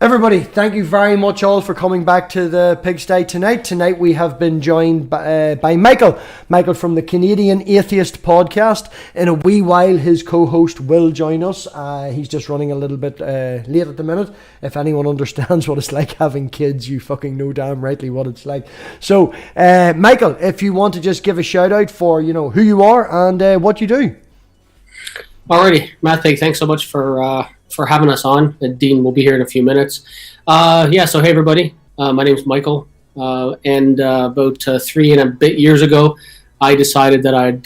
Everybody, thank you very much all for coming back to the Pigsty tonight. Tonight we have been joined by Micheal. Micheal from the Canadian Atheist Podcast. In a wee while, his co-host will join us. He's just running a little bit late at the minute. If anyone understands what it's like having kids, you fucking know damn rightly what it's like. So, Micheal, if you want to just give a shout out for, who you are and what you do. Alrighty, MathPig, thanks so much for having us on. Dean will be here in a few minutes. So hey everybody, my name is Micheal, and about 3 and a bit years ago, I decided that I'd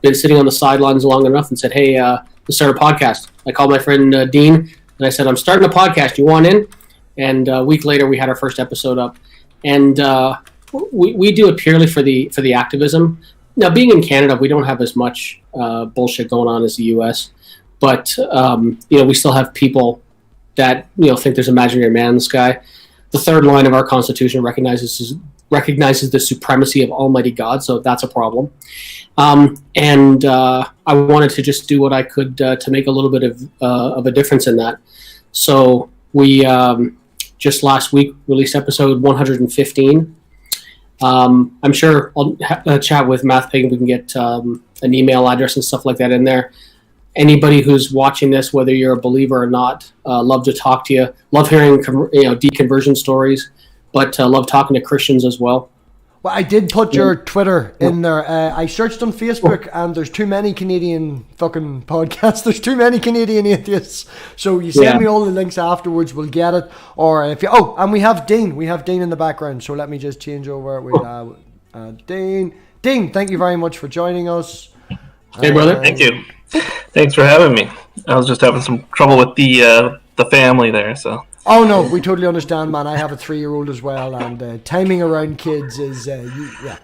been sitting on the sidelines long enough and said, hey, let's start a podcast. I called my friend Dean, and I said, I'm starting a podcast, you want in? And a week later, we had our first episode up. And we do it purely for the activism. Now, being in Canada, we don't have as much bullshit going on as the U.S., but, we still have people that, think there's an imaginary man in the sky. The third line of our Constitution recognizes the supremacy of Almighty God, so that's a problem. And I wanted to just do what I could to make a little bit of a difference in that. So we just last week released episode 115. I'm sure I'll chat with MathPig and we can get an email address and stuff like that in there. Anybody who's watching this, whether you're a believer or not, love to talk to you. Love hearing deconversion stories, but love talking to Christians as well. Well, I did put your Twitter in there. I searched on Facebook, and there's too many Canadian fucking podcasts. There's too many Canadian atheists. So you send me all the links afterwards. We'll get it. Or if you and we have Dean. We have Dean in the background. So let me just change over with Dean. Dean, thank you very much for joining us. Hey, brother. Thank you. Thanks for having me. I was just having some trouble with the family there, so. Oh no, we totally understand, man. I have a 3-year-old as well, and timing around kids is,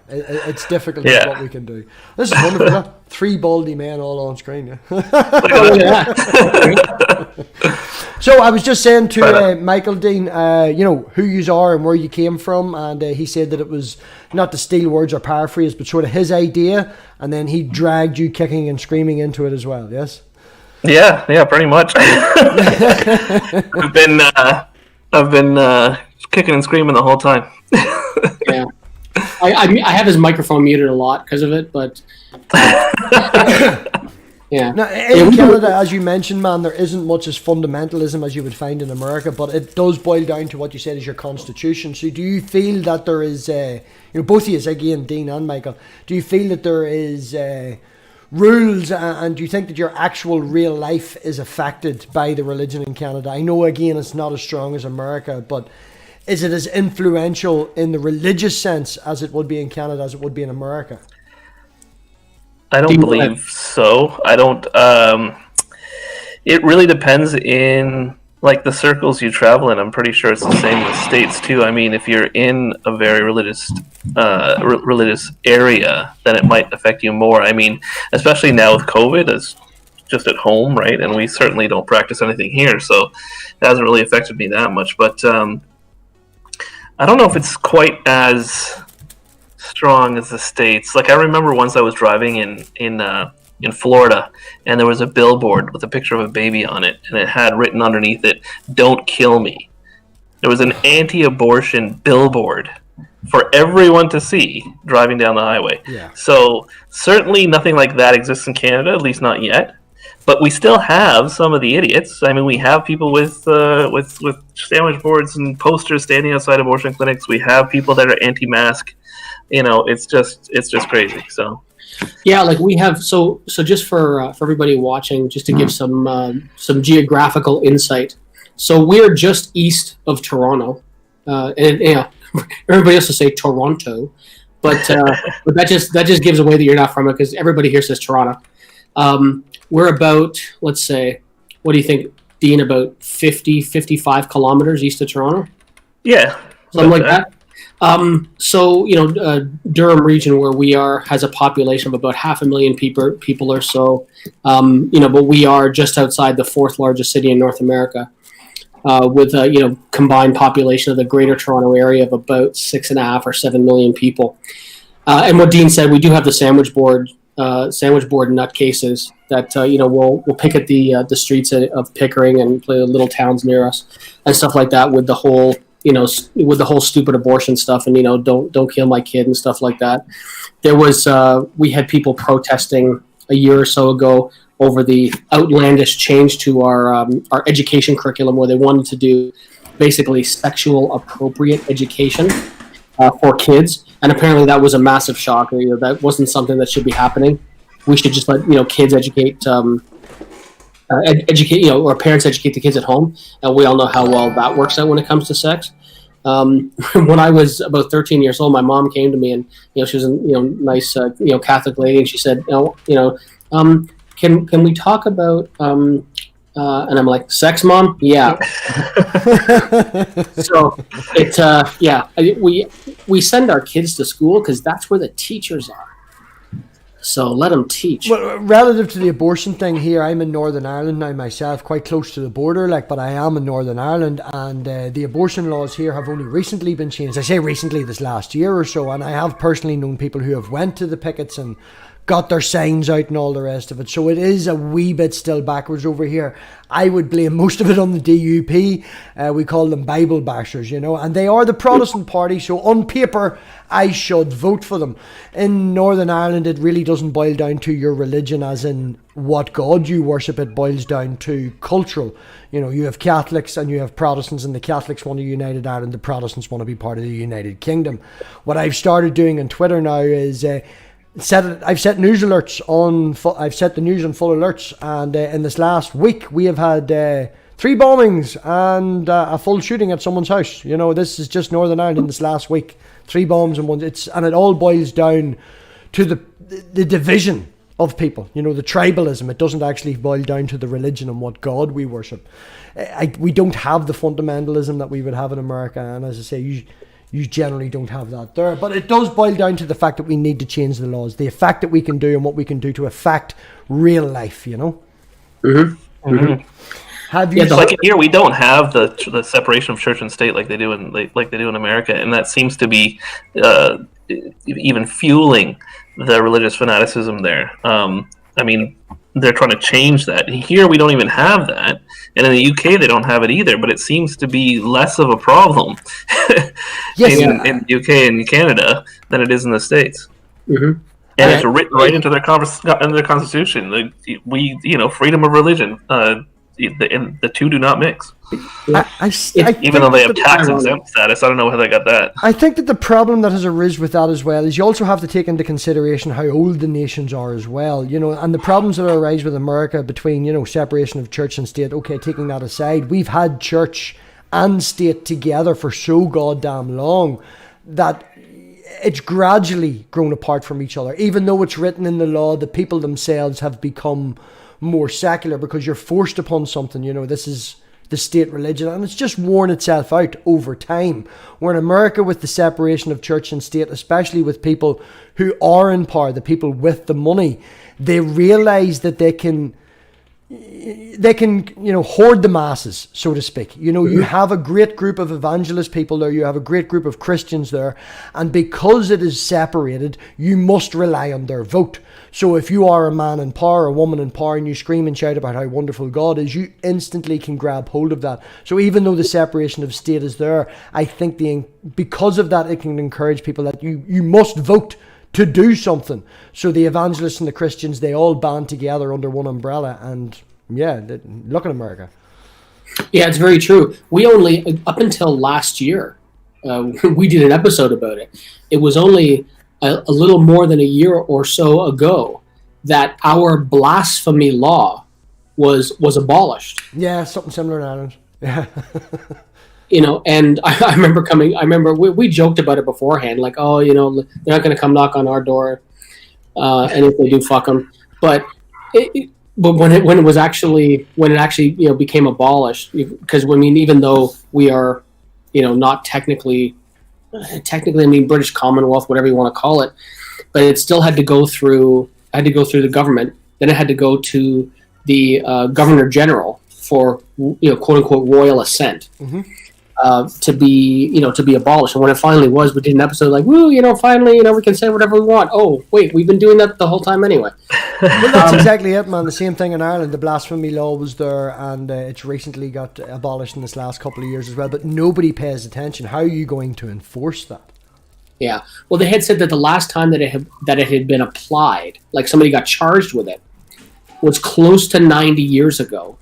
it's difficult. With what we can do. This is wonderful. Huh? 3 baldy men all on screen. Yeah. So I was just saying to Micheal, Dean, who you are and where you came from, and he said that it was not to steal words or paraphrase, but sort of his idea, and then he dragged you kicking and screaming into it as well. Yes. Yeah, pretty much. I've been kicking and screaming the whole time. Yeah, I have his microphone muted a lot because of it, but yeah. Now, in Canada, as you mentioned, man, there isn't much as fundamentalism as you would find in America, but it does boil down to what you said is your constitution. So, do you feel that there is, both of you, again, Dean and Micheal, do you feel that there is rules, and do you think that your actual real life is affected by the religion in Canada? I know, again, it's not as strong as America, but is it as influential in the religious sense as it would be in Canada as it would be in America? I don't believe so. I don't. It really depends in the circles you travel in. I'm pretty sure it's the same in the States too. I mean, if you're in a very religious area, then it might affect you more. I mean, especially now with COVID, it's just at home, right? And we certainly don't practice anything here, so it hasn't really affected me that much. But I don't know if it's quite as strong as the States. I remember once I was driving in Florida, and there was a billboard with a picture of a baby on it, and it had written underneath it, "Don't kill me." There was an anti-abortion billboard for everyone to see driving down the highway. Yeah. So certainly nothing like that exists in Canada, at least not yet. But we still have some of the idiots. I mean, we have people with sandwich boards and posters standing outside abortion clinics. We have people that are anti-mask. It's just crazy. So. Yeah, we have so just for everybody watching, just to give some geographical insight. So we're just east of Toronto, and everybody else will say Toronto, but that just gives away that you're not from it, because everybody here says Toronto. We're about, let's say, what do you think, Dean? About 55 kilometers east of Toronto. Yeah, something like that. Durham region, where we are, has a population of about 500,000 people or so. But we are just outside the 4th largest city in North America, with a combined population of the Greater Toronto area of about 6.5 or 7 million people. And what Dean said, we do have the sandwich board sandwich board nutcases that will picket the streets of Pickering and little towns near us and stuff like that with the whole stupid abortion stuff and don't kill my kid and stuff like that. There was we had people protesting a year or so ago over the outlandish change to our education curriculum, where they wanted to do basically sexual appropriate education for kids, and apparently that was a massive shock. That wasn't something that should be happening. We should just let kids educate, or parents educate the kids at home, and we all know how well that works out when it comes to sex. When I was about 13 years old, my mom came to me, and she was a nice Catholic lady, and she said, can we talk about and I'm like, sex, Mom? Yeah. So we send our kids to school because that's where the teachers are. So let them teach. Well, relative to the abortion thing here, I'm in Northern Ireland now myself, quite close to the border, but I am in Northern Ireland, and the abortion laws here have only recently been changed. I say recently, this last year or so, and I have personally known people who have went to the pickets and got their signs out and all the rest of it. So it is a wee bit still backwards over here. I would blame most of it on the DUP. We call them Bible bashers, and they are the Protestant party. So on paper, I should vote for them. In Northern Ireland, it really doesn't boil down to your religion as in what God you worship. It boils down to cultural. You have Catholics and you have Protestants, and the Catholics want a united Ireland. The Protestants want to be part of the United Kingdom. What I've started doing on Twitter now is I've set news alerts on. I've set the news on full alerts, and in this last week we have had 3 bombings and a full shooting at someone's house. This is just Northern Ireland in this last week. 3 bombs and one. And it all boils down to the division of people. The tribalism. It doesn't actually boil down to the religion and what God we worship. We don't have the fundamentalism that we would have in America, and as I say, you generally don't have that there. But it does boil down to the fact that we need to change the laws, the effect that we can do and what we can do to affect real life, Mm-hmm. Mm-hmm. Have you here we don't have the separation of church and state like they do in America, and that seems to be even fueling the religious fanaticism there. They're trying to change that. Here we don't even have that, and in the UK they don't have it either. But it seems to be less of a problem in the UK and Canada than it is in the States. Mm-hmm. And it's written right into their constitution. Freedom of religion. The two do not mix. Even though they have tax exempt status, I don't know how they got that. I think that the problem that has arisen with that as well is you also have to take into consideration how old the nations are as well, and the problems that arise with America between, separation of church and state. Okay, taking that aside, we've had church and state together for so goddamn long that it's gradually grown apart from each other. Even though it's written in the law, the people themselves have become more secular because you're forced upon something. This is the state religion, and it's just worn itself out over time. Where in America, with the separation of church and state, especially with people who are in power, the people with the money, they realize that they can hoard the masses, so to speak. You have a great group of evangelist people there, you have a great group of Christians there, and because it is separated, you must rely on their vote. So if you are a man in power, a woman in power, and you scream and shout about how wonderful God is, you instantly can grab hold of that. So even though the separation of state is there, I think because of that, it can encourage people that you must vote to do something. So the evangelists and the Christians, they all band together under one umbrella, and look at America. Yeah, it's very true. We only, up until last year, we did an episode about it. It was only a little more than a year or so ago that our blasphemy law was abolished. Yeah, something similar in Ireland. Yeah. And I remember we joked about it beforehand, like, oh, they're not going to come knock on our door, and if they do, fuck them. But when it actually became abolished, because even though we are, not technically, British Commonwealth, whatever you want to call it, but it still had to go through the government. Then it had to go to the Governor General for, quote unquote, royal assent. Mm-hmm. to be abolished. And when it finally was, we did an episode like, woo, finally, we can say whatever we want. Oh, wait, we've been doing that the whole time anyway. Well, that's exactly it, man. The same thing in Ireland. The blasphemy law was there, and it's recently got abolished in this last couple of years as well. But nobody pays attention. How are you going to enforce that? Yeah. Well, they had said that the last time that it had been applied, like somebody got charged with it, was close to 90 years ago.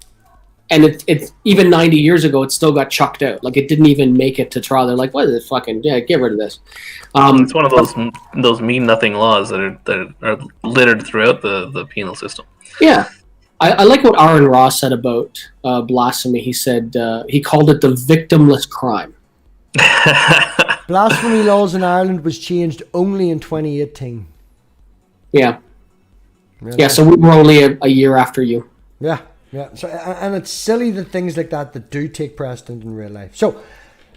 And it's even 90 years ago, it still got chucked out. Like, it didn't even make it to trial. They're like, what is it? Fucking, yeah, get rid of this. It's one of those mean-nothing laws that are littered throughout the penal system. Yeah. I like what Aaron Ross said about blasphemy. He said he called it the victimless crime. Blasphemy laws in Ireland was changed only in 2018. Yeah. Really? Yeah, so we were only a year after you. Yeah. Yeah, so and it's silly that things like that do take precedent in real life. So,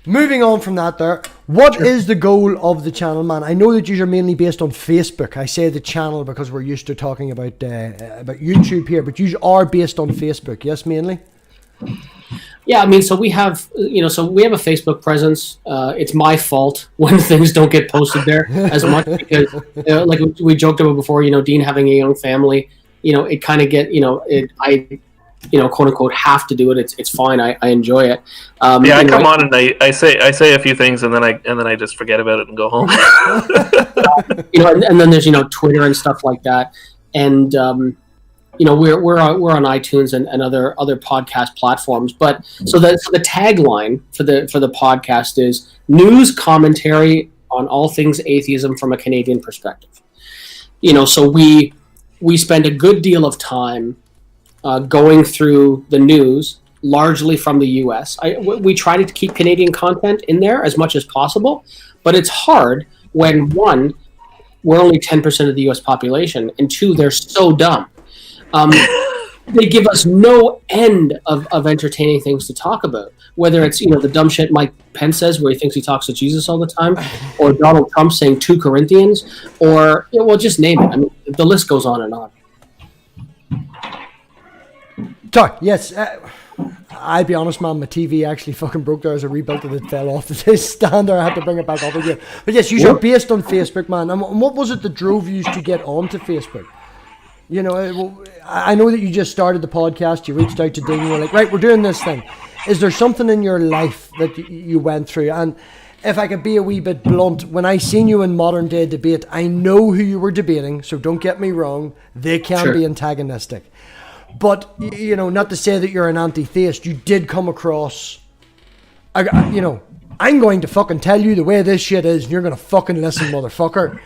moving on from that there, what is the goal of the channel, man? I know that you are mainly based on Facebook. I say the channel because we're used to talking about YouTube here, but you are based on Facebook, yes, mainly? Yeah, I mean, so we have, a Facebook presence. It's my fault when things don't get posted there as much because, like we joked about before, Dean having a young family, it kind of quote unquote have to do it. It's fine. I enjoy it. I come on and I say a few things and then I just forget about it and go home. And then there's Twitter and stuff like that. And we're on iTunes and other podcast platforms. But so the tagline for the podcast is news commentary on all things atheism from a Canadian perspective. So we spend a good deal of time going through the news, largely from the U.S. We try to keep Canadian content in there as much as possible, but it's hard when, one, we're only 10% of the U.S. population, and two, they're so dumb. They give us no end of entertaining things to talk about, whether it's the dumb shit Mike Pence says where he thinks he talks to Jesus all the time, or Donald Trump saying 2 Corinthians, or just name it. I mean, the list goes on and on. Sorry, yes. I'll be honest, man, my TV actually fucking broke there as I rebuilt it. It fell off the stand there. I had to bring it back up again. But yes, you are based on Facebook, man. And what was it that drove you to get onto Facebook? I know that you just started the podcast. You reached out to Dean. You were like, right, we're doing this thing. Is there something in your life that you went through? And if I could be a wee bit blunt, when I seen you in modern day debate, I know who you were debating, so don't get me wrong. They can be antagonistic. But, not to say that you're an anti-theist, you did come across, I'm going to fucking tell you the way this shit is, and you're going to fucking listen, motherfucker.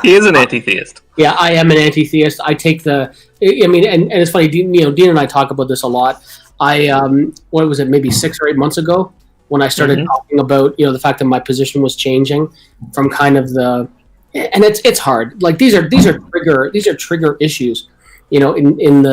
He is an anti-theist. Yeah, I am an anti-theist. I take and it's funny, Dean and I talk about this a lot. What was it, maybe 6 or 8 months ago, when I started talking about, the fact that my position was changing from kind of and it's hard. Like these are trigger issues, within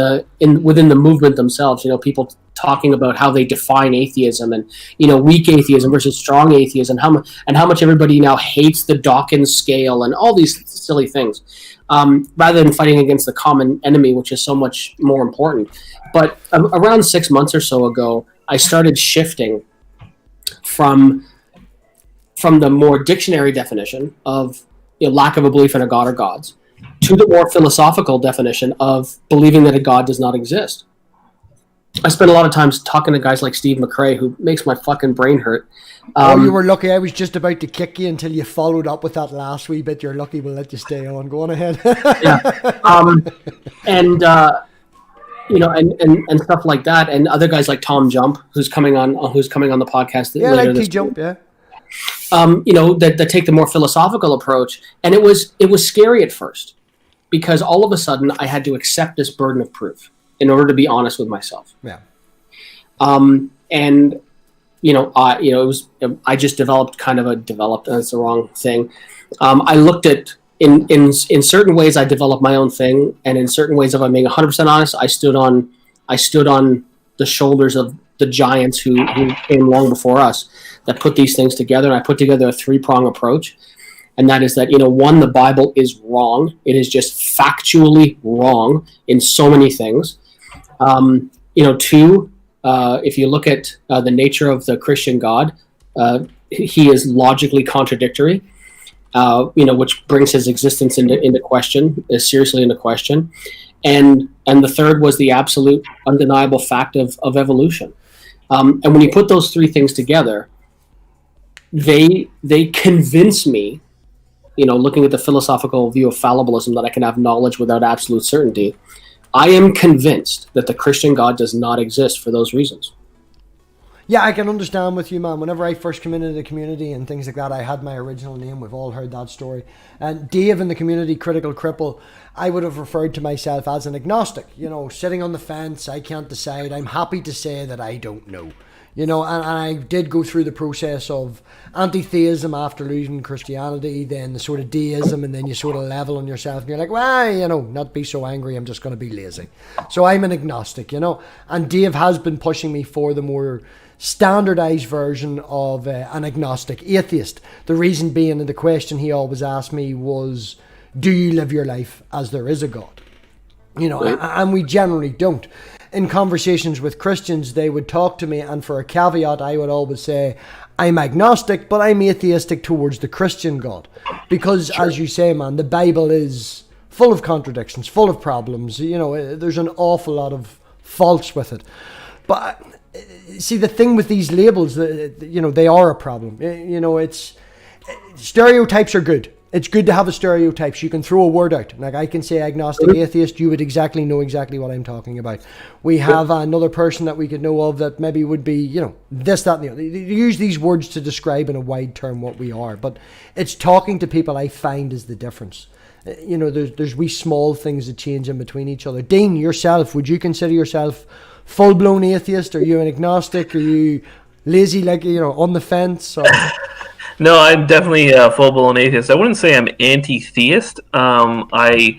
the movement themselves. People talking about how they define atheism and weak atheism versus strong atheism, and how much everybody now hates the Dawkins scale and all these silly things, rather than fighting against the common enemy, which is so much more important. But around 6 months or so ago, I started shifting from the more dictionary definition of lack of a belief in a god or gods, to the more philosophical definition of believing that a god does not exist. I spent a lot of times talking to guys like Steve McRae, who makes my fucking brain hurt. You were lucky. I was just about to kick you until you followed up with that last wee bit. You're lucky we'll let you stay on. Go on ahead. And stuff like that, and other guys like Tom Jump, who's coming on the podcast later like this T-Jump, week. That take the more philosophical approach, and it was scary at first, because all of a sudden I had to accept this burden of proof in order to be honest with myself. Yeah. I just developed that's the wrong thing. I looked at in certain ways I developed my own thing, and in certain ways, if I'm being 100% honest, I stood on the shoulders of the giants who came long before us that put these things together, and I put together a 3-prong approach. And that is that, one, the Bible is wrong. It is just factually wrong in so many things. Two, if you look at the nature of the Christian God, he is logically contradictory, which brings his existence into question, seriously into question. And the third was the absolute undeniable fact of evolution. And when you put those three things together, they convince me, looking at the philosophical view of fallibilism, that I can have knowledge without absolute certainty. I am convinced that the Christian God does not exist for those reasons. Yeah, I can understand with you, man. Whenever I first came into the community and things like that, I had my original name. We've all heard that story. And Dave in the community, Critical Cripple, I would have referred to myself as an agnostic. Sitting on the fence, I can't decide. I'm happy to say that I don't know. And I did go through the process of antitheism after losing Christianity, then the sort of deism, and then you sort of level on yourself and you're like, well, not be so angry, I'm just going to be lazy. So I'm an agnostic, and Dave has been pushing me for the more standardized version of an agnostic atheist. The reason being, and the question he always asked me was, do you live your life as there is a God? Right. And we generally don't. In conversations with Christians, they would talk to me, and for a caveat, I would always say, I'm agnostic, but I'm atheistic towards the Christian God. Because, as you say, man, the Bible is full of contradictions, full of problems. There's an awful lot of faults with it. But, see, the thing with these labels, they are a problem. Stereotypes are good. It's good to have a stereotype. So you can throw a word out. Like I can say agnostic atheist, you would know exactly what I'm talking about. We have another person that we could know of that maybe would be, this, that, and the other. They use these words to describe in a wide term what we are. But it's talking to people I find is the difference. There's wee small things that change in between each other. Dean, yourself, would you consider yourself full-blown atheist? Are you an agnostic? Are you lazy, on the fence? Or... No, I'm definitely a full-blown atheist. I wouldn't say I'm anti-theist. I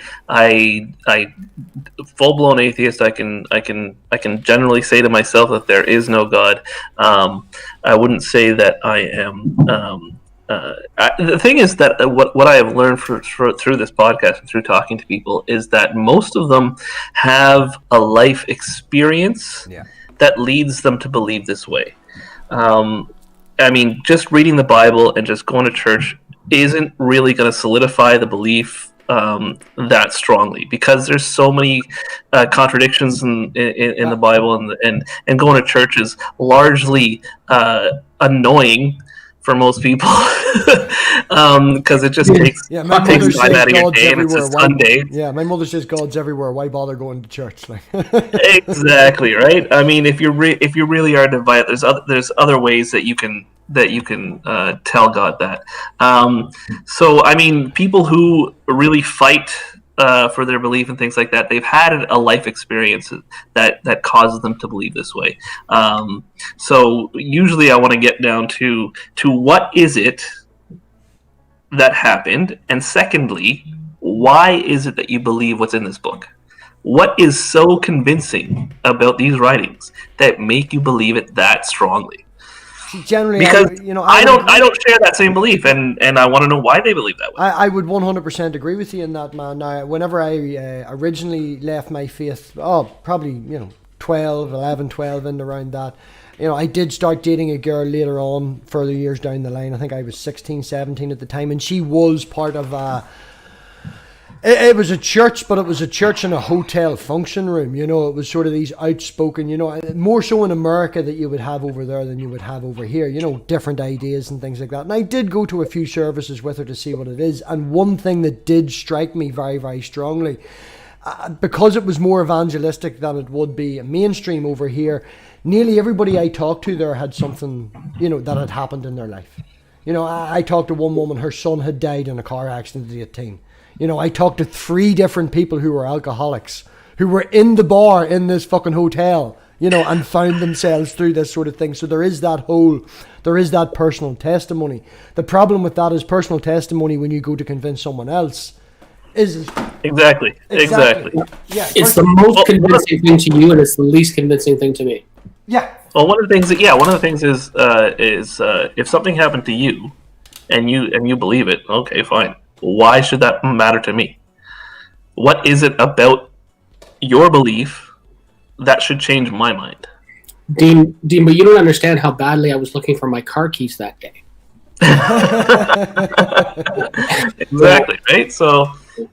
full-blown atheist. I can generally say to myself that there is no God. I wouldn't say that I am. The thing is that what I have learned through this podcast and through talking to people is that most of them have a life experience that leads them to believe this way. Just reading the Bible and just going to church isn't really going to solidify the belief that strongly, because there's so many contradictions in the Bible, and going to church is largely annoying for most people because it just takes time out of your day, and it's a Sunday. Yeah, my mother says God's everywhere. Why bother going to church? Exactly right. If you really are divided, there's other ways that you can tell God that. People who really fight for their belief and things like that, they've had a life experience that causes them to believe this way. So usually I want to get down to what is it that happened, and secondly, why is it that you believe what's in this book? What is so convincing about these writings that make you believe it that strongly? Generally, because I don't share that same belief, and I want to know why they believe that way. I would 100% agree with you in that, man. Now, whenever I originally left my faith, probably 11, 12 and around that, I did start dating a girl later on, further years down the line. I think I was 16, 17 at the time, and she was part of it was a church, but it was a church in a hotel function room. It was sort of these outspoken, more so in America that you would have over there than you would have over here, different ideas and things like that. And I did go to a few services with her to see what it is. And one thing that did strike me very, very strongly, because it was more evangelistic than it would be mainstream over here, nearly everybody I talked to there had something, that had happened in their life. I talked to one woman, her son had died in a car accident at 18. I talked to 3 different people who were alcoholics, who were in the bar in this fucking hotel, and found themselves through this sort of thing. So there is that personal testimony. The problem with that is personal testimony when you go to convince someone else is... Exactly. Yeah, it's the most convincing thing to you, and it's the least convincing thing to me. Yeah. Well, one of the things is if something happened to you, and you believe it, okay, fine. Why should that matter to me? What is it about your belief that should change my mind? Dean, but you don't understand how badly I was looking for my car keys that day. Exactly, right? So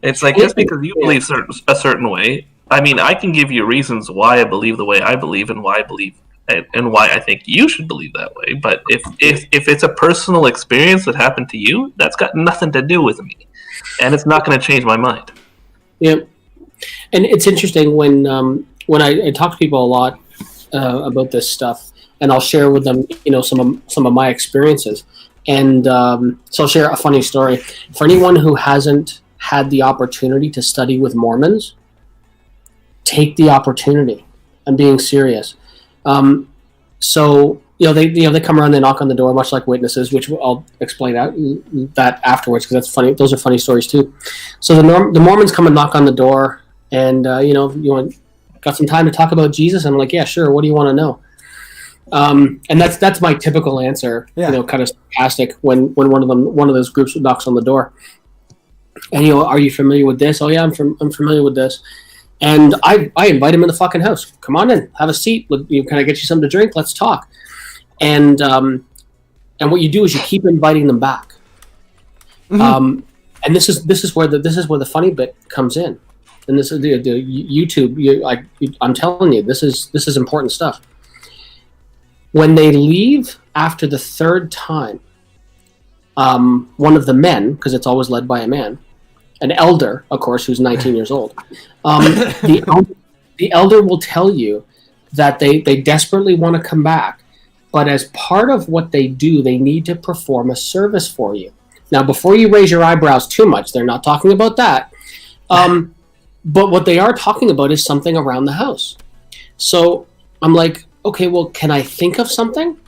it's like, just because you believe a certain way, I mean, I can give you reasons why I believe the way I believe and why I believe and why I think you should believe that way. But if it's a personal experience that happened to you, that's got nothing to do with me, and it's not going to change my mind. Yeah, and it's interesting when I talk to people a lot about this stuff, and I'll share with them, some of my experiences. And so I'll share a funny story. For anyone who hasn't had the opportunity to study with Mormons, take the opportunity. I'm being serious. So they come around, they knock on the door, much like witnesses, which I'll explain that afterwards, because that's funny. Those are funny stories too. So the Mormons come and knock on the door, and got some time to talk about Jesus? I'm like, yeah, sure. What do you want to know? And that's my typical answer. Yeah. Kind of sarcastic when one of those groups knocks on the door. And are you familiar with this? Oh yeah, I'm familiar with this. And I invite him in the fucking house. Come on in, have a seat. Can I get you something to drink? Let's talk. And what you do is you keep inviting them back. Mm-hmm. And this is where the funny bit comes in. And this is the YouTube. I'm telling you, this is important stuff. When they leave after the third time, one of the men, because it's always led by a man, an elder, of course, who's 19 years old, the elder will tell you that they desperately want to come back, but as part of what they do, they need to perform a service for you. Now, before you raise your eyebrows too much, they're not talking about that. But what they are talking about is something around the house. So I'm like, okay, well, can I think of something?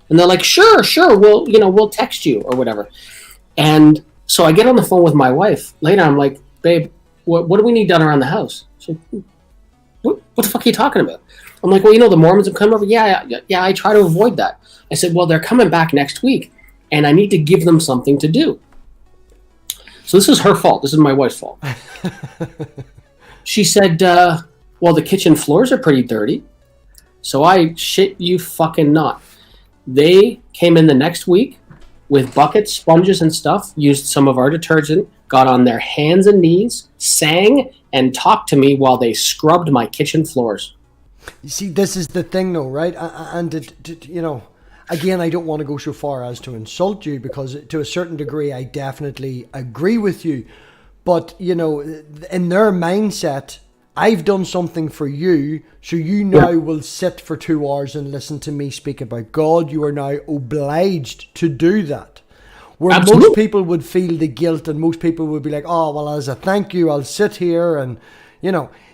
And they're like, sure, we'll text you or whatever. And so I get on the phone with my wife later. I'm like, babe, what do we need done around the house? She's like, what the fuck are you talking about? I'm like, well, the Mormons have come over. Yeah, I try to avoid that. I said, well, they're coming back next week, and I need to give them something to do. So this is her fault. This is my wife's fault. She said, well, the kitchen floors are pretty dirty. So I shit you fucking not. They came in the next week with buckets, sponges, and stuff, used some of our detergent, got on their hands and knees, sang, and talked to me while they scrubbed my kitchen floors. You see, this is the thing, though, right? And again, I don't want to go so far as to insult you, because to a certain degree, I definitely agree with you. But, in their mindset, I've done something for you, so you now will sit for 2 hours and listen to me speak about God. You are now obliged to do that. Where Absolutely. Most people would feel the guilt, and most people would be like, oh, well, as a thank you, I'll sit here. And,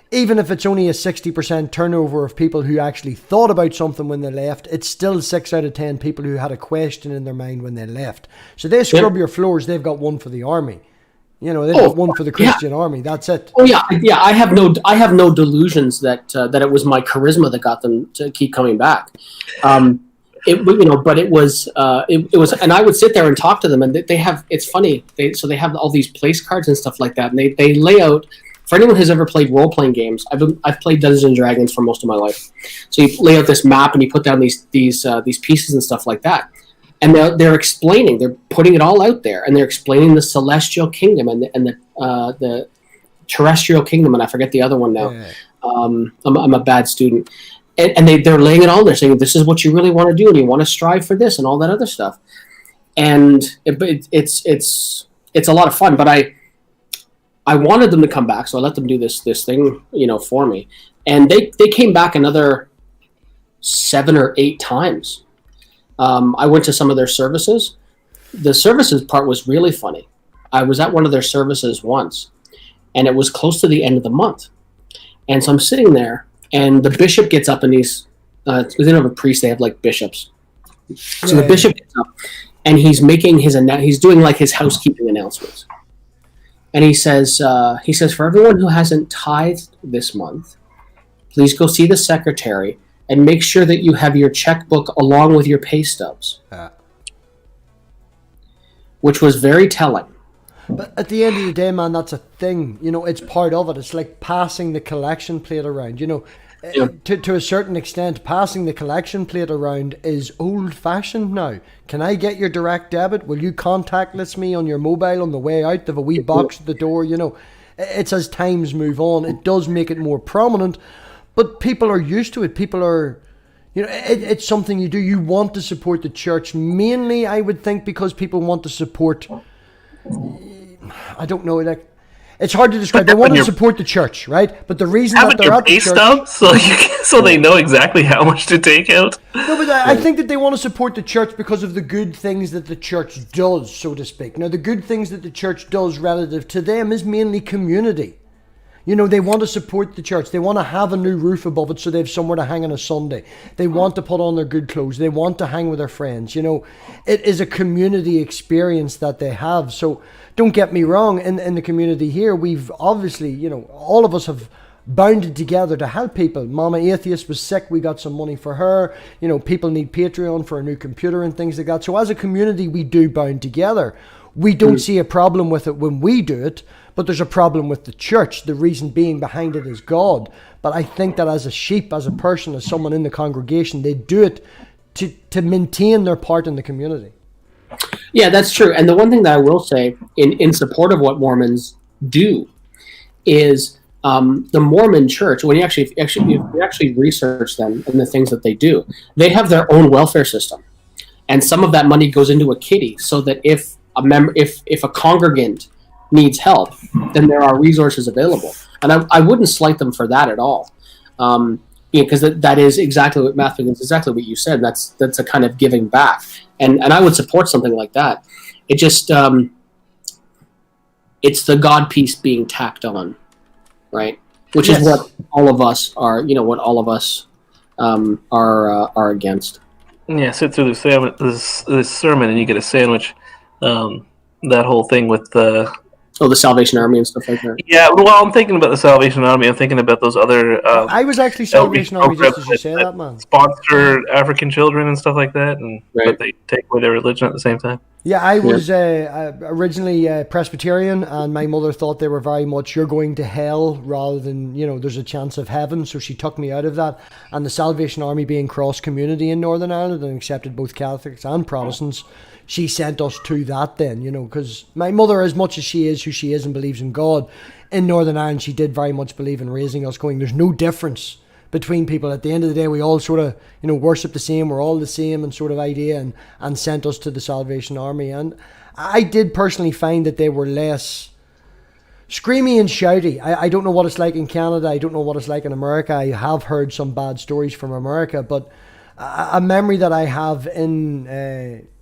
even if it's only a 60% turnover of people who actually thought about something when they left, it's still 6 out of 10 people who had a question in their mind when they left. So they scrub your floors, they've got one for the army. They've got one for the Christian army. That's it. Oh yeah. I have no delusions that it was my charisma that got them to keep coming back. But it was, and I would sit there and talk to them, and they have. It's funny. They have all these place cards and stuff like that, and they lay out. For anyone who's ever played role playing games, I've played Dungeons and Dragons for most of my life. So you lay out this map and you put down these pieces and stuff like that. And they're explaining, they're putting it all out there, and they're explaining the celestial kingdom and the terrestrial kingdom, and I forget the other one now. Yeah. I'm a bad student, and they're laying it all there, saying this is what you really want to do, and you want to strive for this and all that other stuff. And it's a lot of fun. But I wanted them to come back, so I let them do this thing, for me, and they came back another 7 or 8 times. I went to some of their services. The services part was really funny. I was at one of their services once, and it was close to the end of the month. And so I'm sitting there, and the bishop gets up, and they don't have a priest, they have like bishops. So the bishop gets up, and he's making he's doing like his housekeeping announcements. And he says, for everyone who hasn't tithed this month, please go see the secretary and make sure that you have your checkbook along with your pay stubs. Which was very telling. But at the end of the day, man, that's a thing. It's part of it. It's like passing the collection plate around. To a certain extent, passing the collection plate around is old-fashioned now. Can I get your direct debit? Will you contactless me on your mobile on the way out? They have a wee box at the door, you know. It's as times move on, it does make it more prominent, but people are used to it. People are, you know, it's something you do. You want to support the church, mainly, I would think, because people want to support, I don't know, like, it's hard to describe. They want to support the church, right? But the reason that they're at the church, up so they know exactly how much to take out. No, but I think that they want to support the church because of the good things that the church does, so to speak. Now, the good things that the church does relative to them is mainly community. You know, they want to support the church. They want to have a new roof above it so they have somewhere to hang on a Sunday. They want to put on their good clothes. They want to hang with their friends. You know, it is a community experience that they have. So don't get me wrong, in the community here, we've obviously, you know, all of us have bounded together to help people. Mama Atheist was sick, we got some money for her. You know, people need Patreon for a new computer and things like that. So as a community, we do bound together. We don't see a problem with it when we do it, but there's a problem with the church. The reason being behind it is God. But I think that as a sheep, as a person, as someone in the congregation, they do it to maintain their part in the community. Yeah, that's true. And the one thing that I will say in support of what Mormons do is the Mormon church, when you actually research them and the things that they do, they have their own welfare system. And some of that money goes into a kitty so that if a congregant needs help, then there are resources available. And I wouldn't slight them for that at all. Because that is exactly what MathPig is, exactly what you said. That's a kind of giving back. And I would support something like that. It just, it's the God piece being tacked on, right? Which is what all of us are, you know, what all of us are against. Yeah, sit through this sermon and you get a sandwich. That whole thing with the... Oh, the Salvation Army and stuff like that. Yeah, well, I'm thinking about the Salvation Army. I'm thinking about those other... I was actually Salvation Army just as you say that, man. Sponsor African children and stuff like that, but they take away their religion at the same time. Yeah, I was originally Presbyterian, and my mother thought they were very much, you're going to hell rather than, you know, there's a chance of heaven, so she took me out of that. And the Salvation Army being cross-community in Northern Ireland and accepted both Catholics and Protestants, she sent us to that then, you know, because my mother, as much as she is who she is and believes in God, in Northern Ireland, she did very much believe in raising us going, there's no difference between people. At the end of the day, we all sort of, you know, worship the same, we're all the same and sort of idea, and sent us to the Salvation Army. And I did personally find that they were less screamy and shouty. I don't know what it's like in Canada, I don't know what it's like in America. I have heard some bad stories from America, but a memory that I have in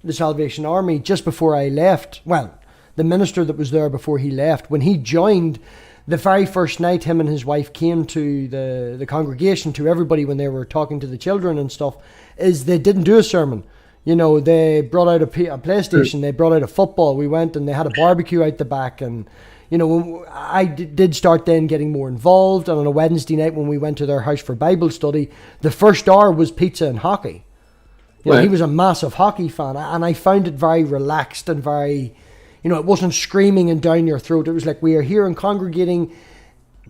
the Salvation Army just before I left, well, the minister that was there before he left, when he joined, the very first night him and his wife came to the congregation, to everybody when they were talking to the children and stuff, is they didn't do a sermon. You know, they brought out a PlayStation, they brought out a football, we went and they had a barbecue out the back, and you know, I did start then getting more involved, and on a Wednesday night when we went to their house for Bible study, the first hour was pizza and hockey. You know, he was a massive hockey fan, and I found it very relaxed and very, you know, it wasn't screaming and down your throat. It was like, we are here and congregating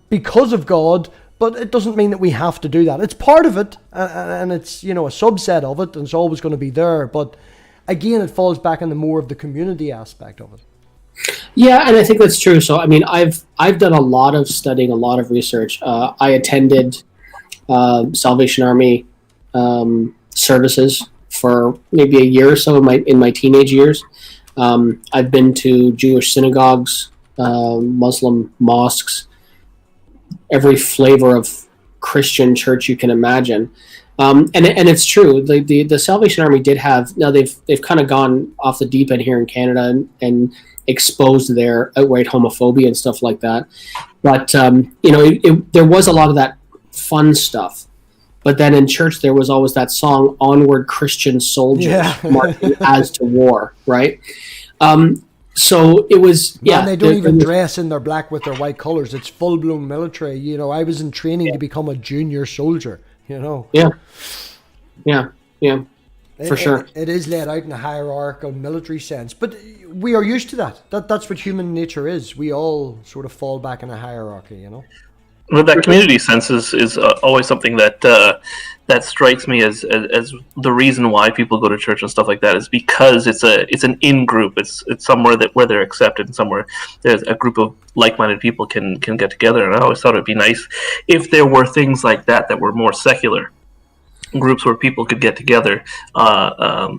because of God, but it doesn't mean that we have to do that. It's part of it, and it's, you know, a subset of it, and it's always going to be there. But again, it falls back on the more of the community aspect of it. Yeah, and I think that's true. So, I mean, I've done a lot of studying, a lot of research. I attended Salvation Army services for maybe a year or so in my teenage years. I've been to Jewish synagogues, Muslim mosques, every flavor of Christian church you can imagine. And it's true. The Salvation Army did have, now they've kind of gone off the deep end here in Canada and exposed their outright homophobia and stuff like that. But, you know, there was a lot of that fun stuff. But then in church, there was always that song, Onward Christian Soldiers, marching as to war, right? So it was, they don't even dress in their black with their white colors. It's full-blown military. You know, I was in training to become a junior soldier, you know. Yeah, for sure. It is laid out in a hierarchical military sense. But we are used to that. That's what human nature is. We all sort of fall back in a hierarchy, you know. Well, that community sense is always something that that strikes me as the reason why people go to church and stuff like that is because it's an in group. It's somewhere where they're accepted, and somewhere there's a group of like-minded people can get together. And I always thought it'd be nice if there were things like that were more secular groups where people could get together. I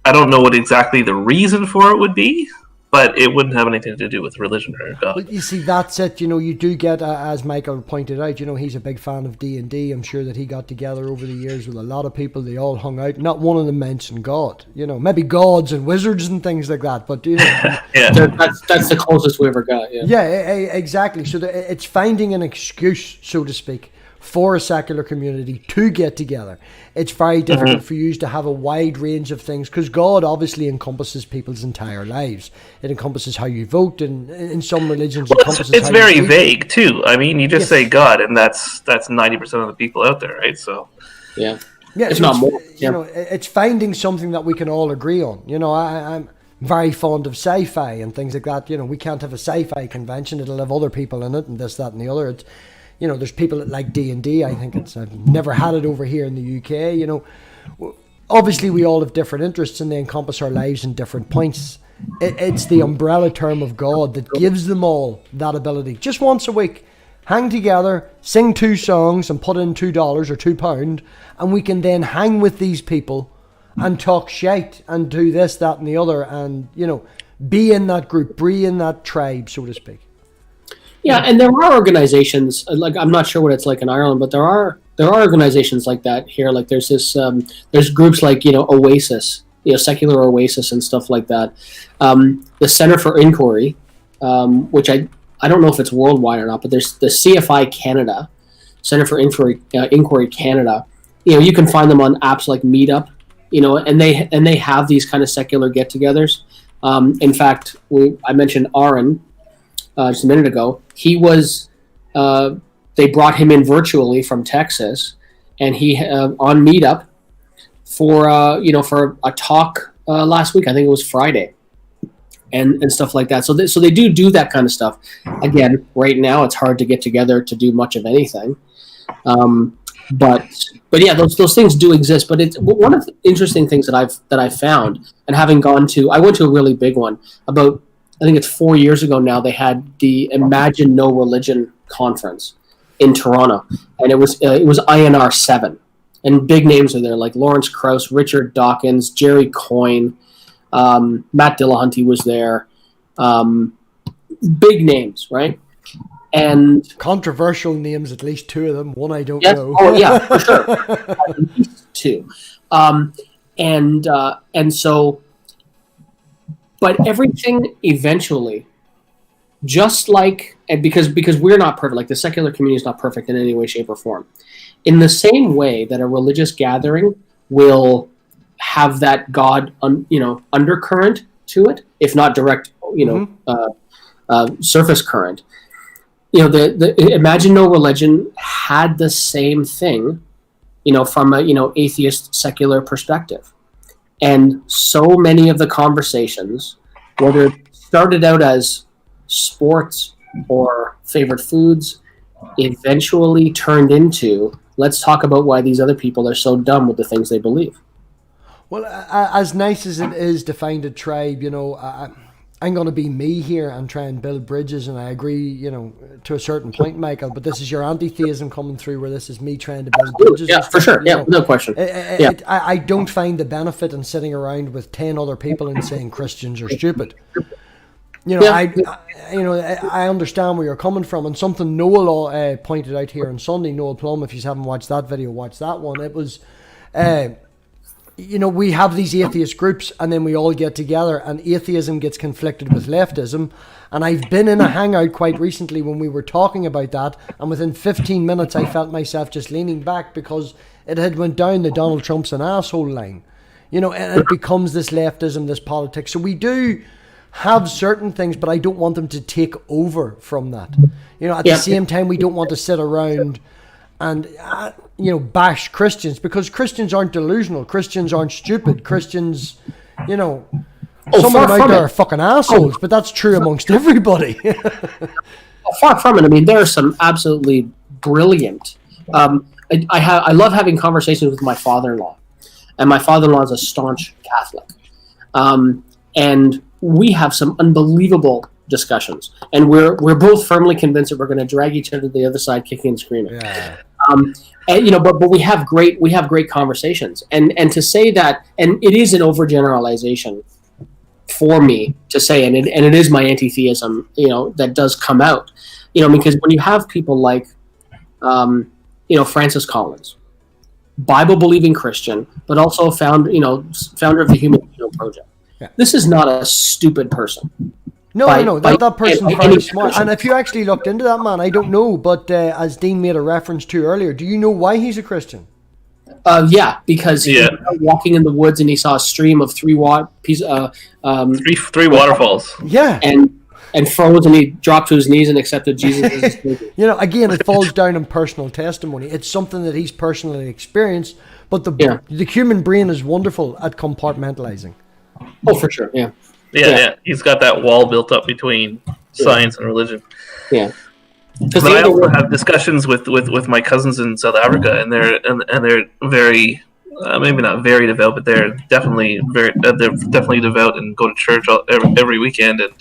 don't know what exactly the reason for it would be, but it wouldn't have anything to do with religion or God. Well, you see, that's it. You do get, as Michael pointed out, he's a big fan of D&D. I'm sure that he got together over the years with a lot of people. They all hung out. Not one of them mentioned God. Maybe gods and wizards and things like that. But, yeah, that's the closest we ever got. Yeah, exactly. So it's finding an excuse, so to speak, for a secular community to get together. It's very difficult for you to have a wide range of things, because God obviously encompasses people's entire lives. It encompasses how you vote, and in some religions it's very vague too. I mean, you just say God, and that's 90% of the people out there, right? So it's not more. It's finding something that we can all agree on. I'm very fond of sci-fi and things like that. We can't have a sci-fi convention; it'll have other people in it, and this, that, and the other. There's people that like D&D. I think I've never had it over here in the UK. Obviously we all have different interests, and they encompass our lives in different points. It's the umbrella term of God that gives them all that ability. Just once a week, hang together, sing 2 songs, and put in $2 or £2, and we can then hang with these people and talk shite and do this, that, and the other, and be in that group, be in that tribe, so to speak. Yeah, and there are organizations, like, I'm not sure what it's like in Ireland, but there are organizations like that here. Like there's there's groups like, Oasis, Secular Oasis and stuff like that. The Center for Inquiry, which I don't know if it's worldwide or not, but there's the CFI Canada, Center for Inquiry Canada. You can find them on apps like Meetup, and they have these kind of secular get-togethers. In fact, I mentioned Aaron just a minute ago. He was, they brought him in virtually from Texas, and he on Meetup for a talk last week. I think it was Friday, and stuff like that. So they do that kind of stuff. Again, right now it's hard to get together to do much of anything. But yeah, those things do exist. But it's one of the interesting things that I've found, and I went to a really big one about, I think it's 4 years ago now. They had the Imagine No Religion conference in Toronto, and it was INR 7, and big names are there like Lawrence Krauss, Richard Dawkins, Jerry Coyne, Matt Dillahunty was there, big names, right? And controversial names, at least 2 of them. One I don't know. Oh yeah, for sure, at least 2, and so. But everything eventually, just like, and because we're not perfect, like the secular community is not perfect in any way, shape, or form. In the same way that a religious gathering will have that God, undercurrent to it, if not direct, surface current. The Imagine No Religion had the same thing, from a atheist secular perspective. And so many of the conversations, whether it started out as sports or favorite foods, eventually turned into, let's talk about why these other people are so dumb with the things they believe. Well, as nice as it is to find a tribe, I'm going to be me here and try and build bridges, and I agree, to a certain point, Michael, but this is your anti-theism coming through, where this is me trying to build bridges. Yeah, for sure. Yeah, no question. I don't find the benefit in sitting around with 10 other people and saying Christians are stupid. I understand where you're coming from, and something Noel pointed out here on Sunday, Noel Plum, if you haven't watched that video, watch that one. It was... we have these atheist groups, and then we all get together, and atheism gets conflicted with leftism. And I've been in a hangout quite recently when we were talking about that, and within 15 minutes I felt myself just leaning back, because it had went down the Donald Trump's an asshole line. And it becomes this leftism, this politics. So we do have certain things, but I don't want them to take over from that. At the same time, we don't want to sit around and bash Christians, because Christians aren't delusional. Christians aren't stupid. Christians, some of them out there are fucking assholes, but that's true amongst everybody. Far from it. I mean, there are some absolutely brilliant. I love having conversations with my father-in-law, and my father-in-law is a staunch Catholic, and we have some unbelievable discussions, and we're both firmly convinced that we're going to drag each other to the other side, kicking and screaming. Yeah. And but we have great conversations, and to say that, and it is an overgeneralization for me to say, and it is my antitheism, that does come out, because when you have people like, Francis Collins, Bible-believing Christian, but also founder of the Human Genome Project. Yeah. This is not a stupid person. No, that person's very smart. And if you actually looked into that man, I don't know, but as Dean made a reference to earlier, do you know why he's a Christian? Yeah, because he was walking in the woods and he saw a stream of three waterfalls. Yeah, and froze, and he dropped to his knees and accepted Jesus as his Savior. Again, it falls down on personal testimony. It's something that he's personally experienced, but the human brain is wonderful at compartmentalizing. Oh, for sure, yeah. Yeah. He's got that wall built up between science and religion. Yeah. But I also have discussions with my cousins in South Africa, and they're very maybe not very devout, but they're definitely devout and go to church every weekend, and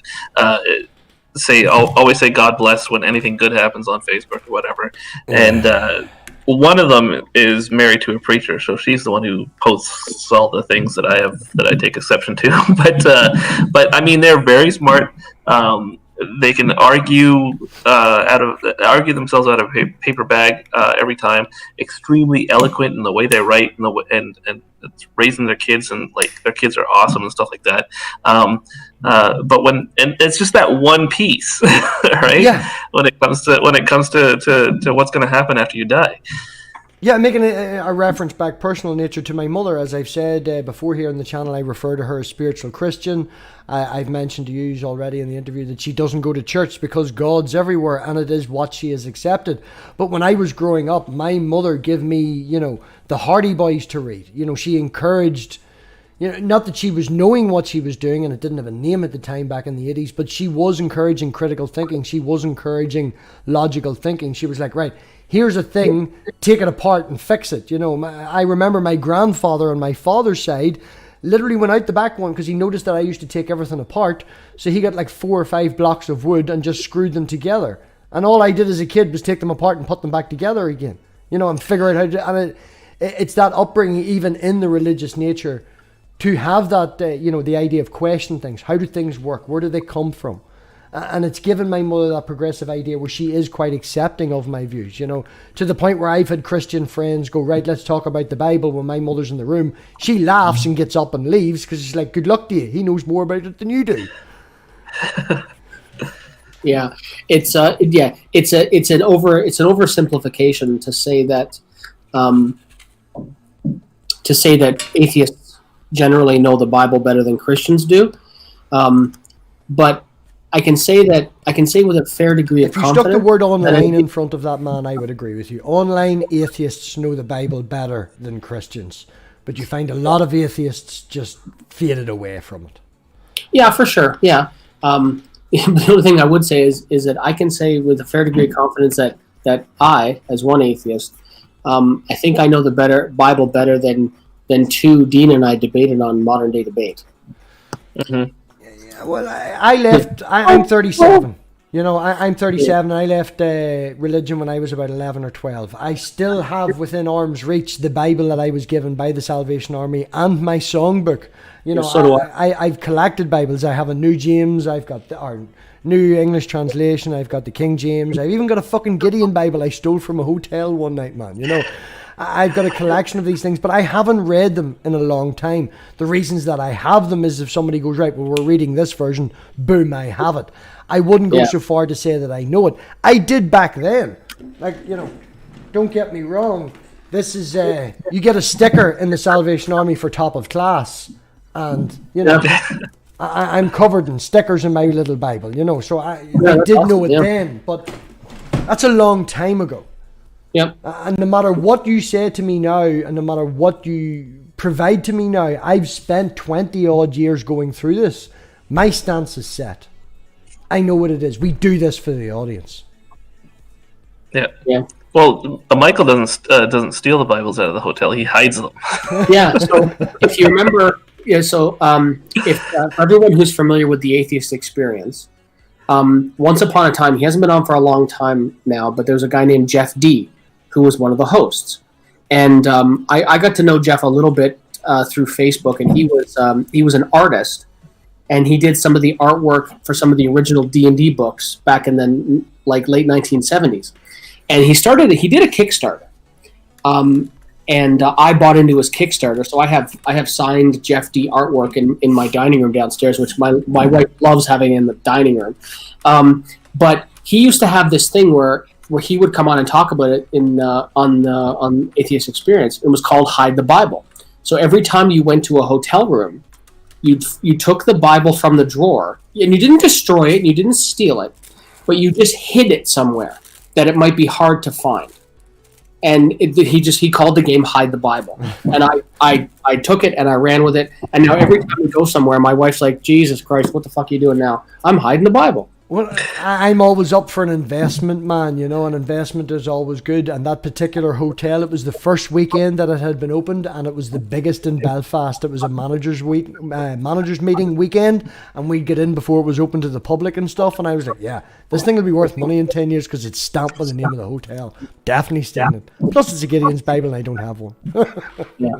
always say God bless when anything good happens on Facebook or whatever. And one of them is married to a preacher, so she's the one who posts all the things that I take exception to. But I mean, they're very smart. They can argue themselves out of a paper bag every time. Extremely eloquent in the way they write, and it's raising their kids, and like their kids are awesome and stuff like that. But and it's just that one piece, right? Yeah. When it comes to what's going to happen after you die. Yeah, making a reference back, personal nature, to my mother. As I've said before here on the channel, I refer to her as spiritual Christian. I've mentioned to you already in the interview that she doesn't go to church because God's everywhere, and it is what she has accepted. But when I was growing up, my mother gave me, the Hardy Boys to read. She encouraged, not that she was knowing what she was doing, and it didn't have a name at the time back in the 80s, but she was encouraging critical thinking. She was encouraging logical thinking. She was like, right, here's a thing, take it apart and fix it. I remember my grandfather on my father's side literally went out the back one because he noticed that I used to take everything apart. So he got like 4 or 5 blocks of wood and just screwed them together. And all I did as a kid was take them apart and put them back together again. And figure out how to... And it's that upbringing, even in the religious nature, to have that, the idea of question things. How do things work? Where do they come from? And it's given my mother that progressive idea where she is quite accepting of my views, to the point where I've had Christian friends go, right, let's talk about the Bible when my mother's in the room. She laughs and gets up and leaves because she's like, good luck to you. He knows more about it than you do. Yeah, it's an oversimplification to say that atheists generally know the Bible better than Christians do. But I can say with a fair degree of confidence. If you stuck the word online in front of that, man, I would agree with you. Online atheists know the Bible better than Christians, but you find a lot of atheists just faded away from it. Yeah, for sure. Yeah. The only thing I would say is that I can say with a fair degree of confidence that I, as one atheist, I think I know the Bible better than two Dean and I debated on Modern Day Debate. Mm-hmm. Well, I left. I'm 37. I'm 37, and I left religion when I was about 11 or 12. I still have within arm's reach the Bible that I was given by the Salvation Army and my songbook. So do I've collected Bibles. I have a New James. I've got our New English Translation. I've got the King James. I've even got a fucking Gideon Bible I stole from a hotel one night, man. I've got a collection of these things, but I haven't read them in a long time. The reasons that I have them is if somebody goes, right, well, we're reading this version, boom, I have it. I wouldn't go so far to say that I know it. I did back then. Don't get me wrong. This is, you get a sticker in the Salvation Army for top of class. And, I'm covered in stickers in my little Bible, so I did know it then, but that's a long time ago. Yep. And no matter what you say to me now, and no matter what you provide to me now, I've spent 20 odd years going through this. My stance is set. I know what it is. We do this for the audience. Yeah. Well, Michael doesn't steal the Bibles out of the hotel. He hides them. Yeah. So if you remember, if for everyone who's familiar with the atheist experience, once upon a time, he hasn't been on for a long time now, but there's a guy named Jeff D, who was one of the hosts, and I got to know Jeff a little bit through Facebook, and he was an artist, and he did some of the artwork for some of the original D&D books back in the late 1970s. And he did a Kickstarter, and I bought into his Kickstarter. So I have signed Jeff D artwork in my dining room downstairs, which my wife loves having in the dining room. But he used to have this thing where he would come on and talk about it on Atheist Experience. It was called Hide the Bible. So every time you went to a hotel room, you took the Bible from the drawer, and you didn't destroy it, and you didn't steal it, but you just hid it somewhere that it might be hard to find. And he called the game Hide the Bible. And I took it and I ran with it. And now every time we go somewhere, my wife's like, Jesus Christ, what the fuck are you doing now? I'm hiding the Bible. Well, I'm always up for an investment, man. An investment is always good. And that particular hotel, it was the first weekend that it had been opened, and it was the biggest in Belfast. It was a managers meeting weekend, and we'd get in before it was open to the public and stuff. And I was like, yeah, this thing will be worth money in 10 years because it's stamped with the name of the hotel. Definitely staying it. Plus, it's a Gideon's Bible, and I don't have one. Yeah.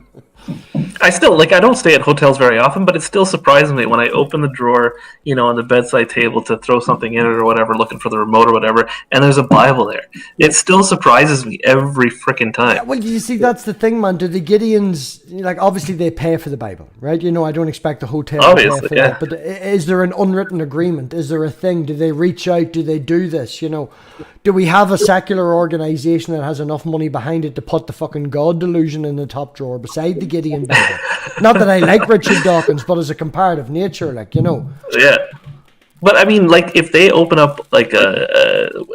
I still, I don't stay at hotels very often, but it still surprises me when I open the drawer, on the bedside table to throw something in it or whatever, looking for the remote or whatever, and there's a Bible there. It still surprises me every freaking time. Yeah, well, you see, that's the thing, man. Do the Gideons, obviously they pay for the Bible, right? I don't expect the hotel to pay for that. But is there an unwritten agreement? Is there a thing? Do they reach out? Do they do this? Do we have a secular organization that has enough money behind it to put the fucking God delusion in the top drawer beside the Gideon Bible? Not that I like Richard Dawkins, but as a comparative nature, Yeah. But I mean, if they open up a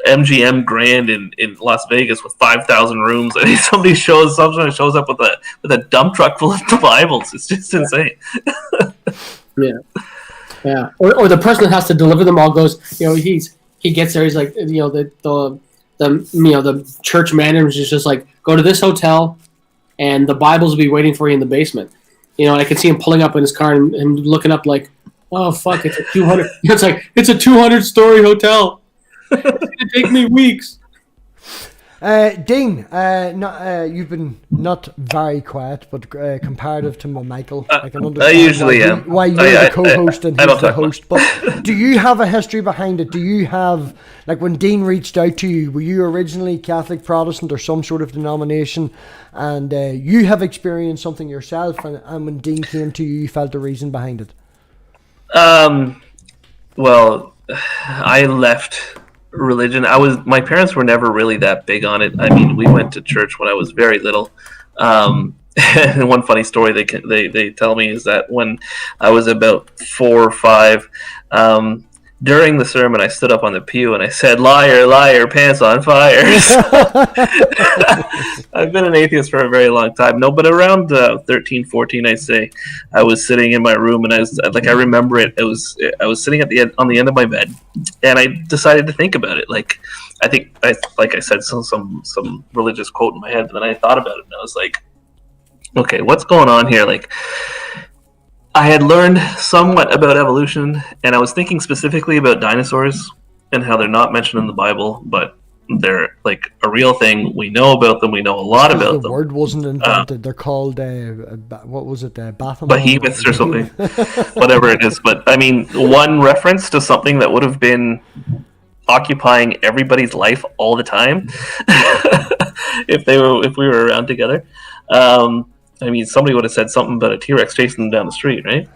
MGM Grand in Las Vegas with 5,000 rooms, and somebody shows up with a dump truck full of Bibles, it's just insane. Yeah. Or the person that has to deliver them all goes, he gets there, he's like, the church manager is just like, go to this hotel, and the Bibles will be waiting for you in the basement. I can see him pulling up in his car and looking up like, oh fuck, it's a 200. It's a 200-story hotel. It's gonna take me weeks. Dean, you've been not very quiet, but comparative to Michael, I can understand. I usually am. Why you're the co-host and he's the host. But do you have a history behind it? Do you have, when Dean reached out to you, were you originally Catholic, Protestant, or some sort of denomination, and you have experienced something yourself, and when Dean came to you, you felt the reason behind it? Well, I left religion. My parents were never really that big on it. I mean, we went to church when I was very little. And one funny story they tell me is that when I was about 4 or 5, during the sermon, I stood up on the pew and I said, "Liar, liar, pants on fire." I've been an atheist for a very long time. No, but around 13, 14, I'd say, I was sitting in my room and I remember it. I was sitting on the end of my bed, and I decided to think about it. I said some religious quote in my head, and then I thought about it, and I was like, okay, what's going on here? I had learned somewhat about evolution, and I was thinking specifically about dinosaurs and how they're not mentioned in the Bible, but they're a real thing. We know about them. We know a lot about them. The word wasn't invented. They're called, what was it, behemoths or something, whatever it is. But I mean, one reference to something that would have been occupying everybody's life all the time if we were around together. I mean, somebody would have said something about a T-Rex chasing them down the street, right?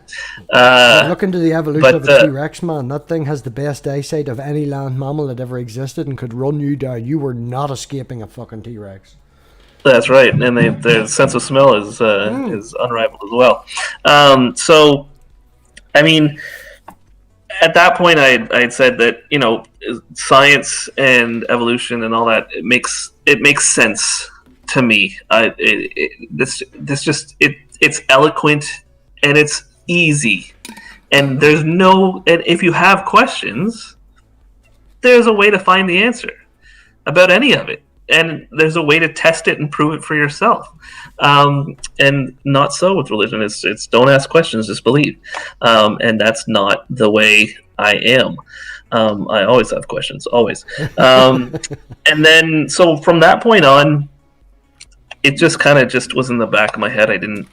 Look into the evolution of a T-Rex, man. That thing has the best eyesight of any land mammal that ever existed and could run you down. You were not escaping a fucking T-Rex. That's right, and their sense of smell is unrivaled as well. So, I mean, at that point, I'd said that science and evolution and all that it makes sense to me. It's eloquent and it's easy, and and if you have questions, there's a way to find the answer about any of it. And there's a way to test it and prove it for yourself. And not so with religion. It's don't ask questions, just believe. And that's not the way I am. I always have questions, always. And then, so from that point on, it just kind of just was in the back of my head. I didn't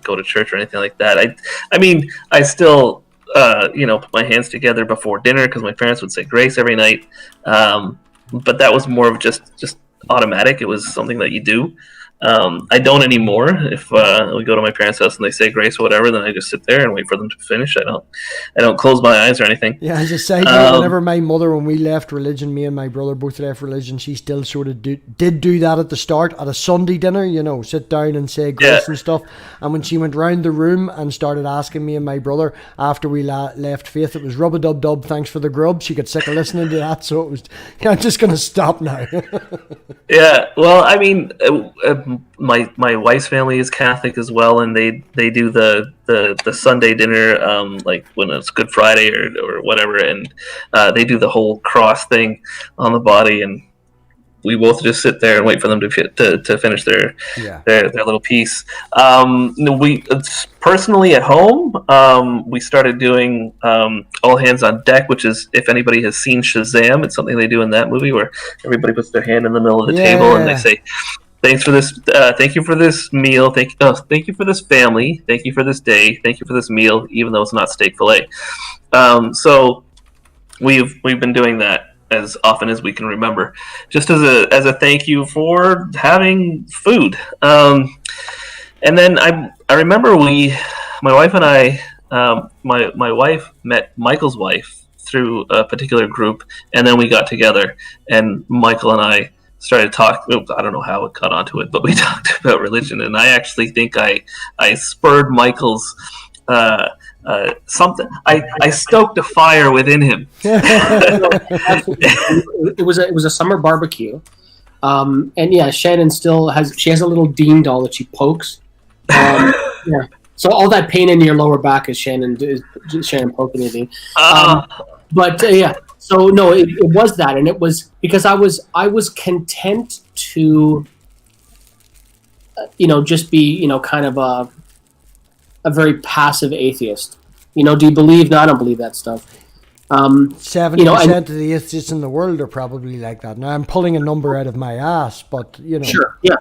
go to church or anything like that. I mean, I still, put my hands together before dinner because my parents would say grace every night. But that was more of just automatic. It was something that you do. I don't anymore. If we go to my parents' house and they say grace or whatever, then I just sit there and wait for them to finish. I don't close my eyes or anything. Yeah, as a side note, whenever my mother, when we left religion, me and my brother both left religion, she still sort of did do that at the start, at a Sunday dinner, sit down and say grace and stuff. And when she went round the room and started asking me and my brother after we left faith, it was rub-a-dub-dub, thanks for the grub. She got sick of listening to that, so it was, I'm just going to stop now. Yeah, well, I mean, my wife's family is Catholic as well, and they do the Sunday dinner, like when it's Good Friday or whatever, and they do the whole cross thing on the body, and we both just sit there and wait for them to finish their little piece. We personally at home, we started doing all hands on deck, which is, if anybody has seen Shazam, it's something they do in that movie where everybody puts their hand in the middle of the table and they say, "Thanks for this. Thank you for this meal. Thank you for this family. Thank you for this day. Thank you for this meal, even though it's not steak fillet." So we've been doing that as often as we can remember, just as a thank you for having food. And then I remember my wife and I, my wife met Michael's wife through a particular group, and then we got together, and Michael and I started talking. I don't know how it got onto it, but we talked about religion, and I actually think I spurred Michael's something. I stoked a fire within him. It was a summer barbecue, and yeah, Shannon still has a little Dean doll that she pokes. Yeah. So all that pain in your lower back is Shannon poking you. But yeah. So no, it was that, and it was because I was content to, just be, kind of a very passive atheist. Do you believe? No, I don't believe that stuff. 70% of the atheists in the world are probably like that. Now I'm pulling a number out of my ass, but Sure, yeah,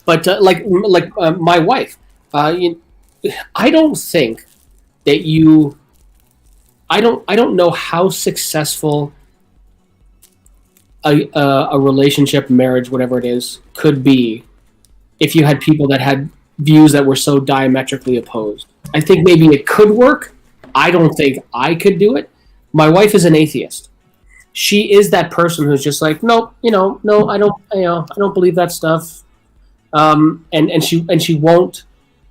but like my wife, I don't think that you. I don't know how successful a relationship, marriage, whatever it is, could be if you had people that had views that were so diametrically opposed. I think maybe it could work. I don't think I could do it. My wife is an atheist. She is that person who's just like, no, I don't believe that stuff. And she won't.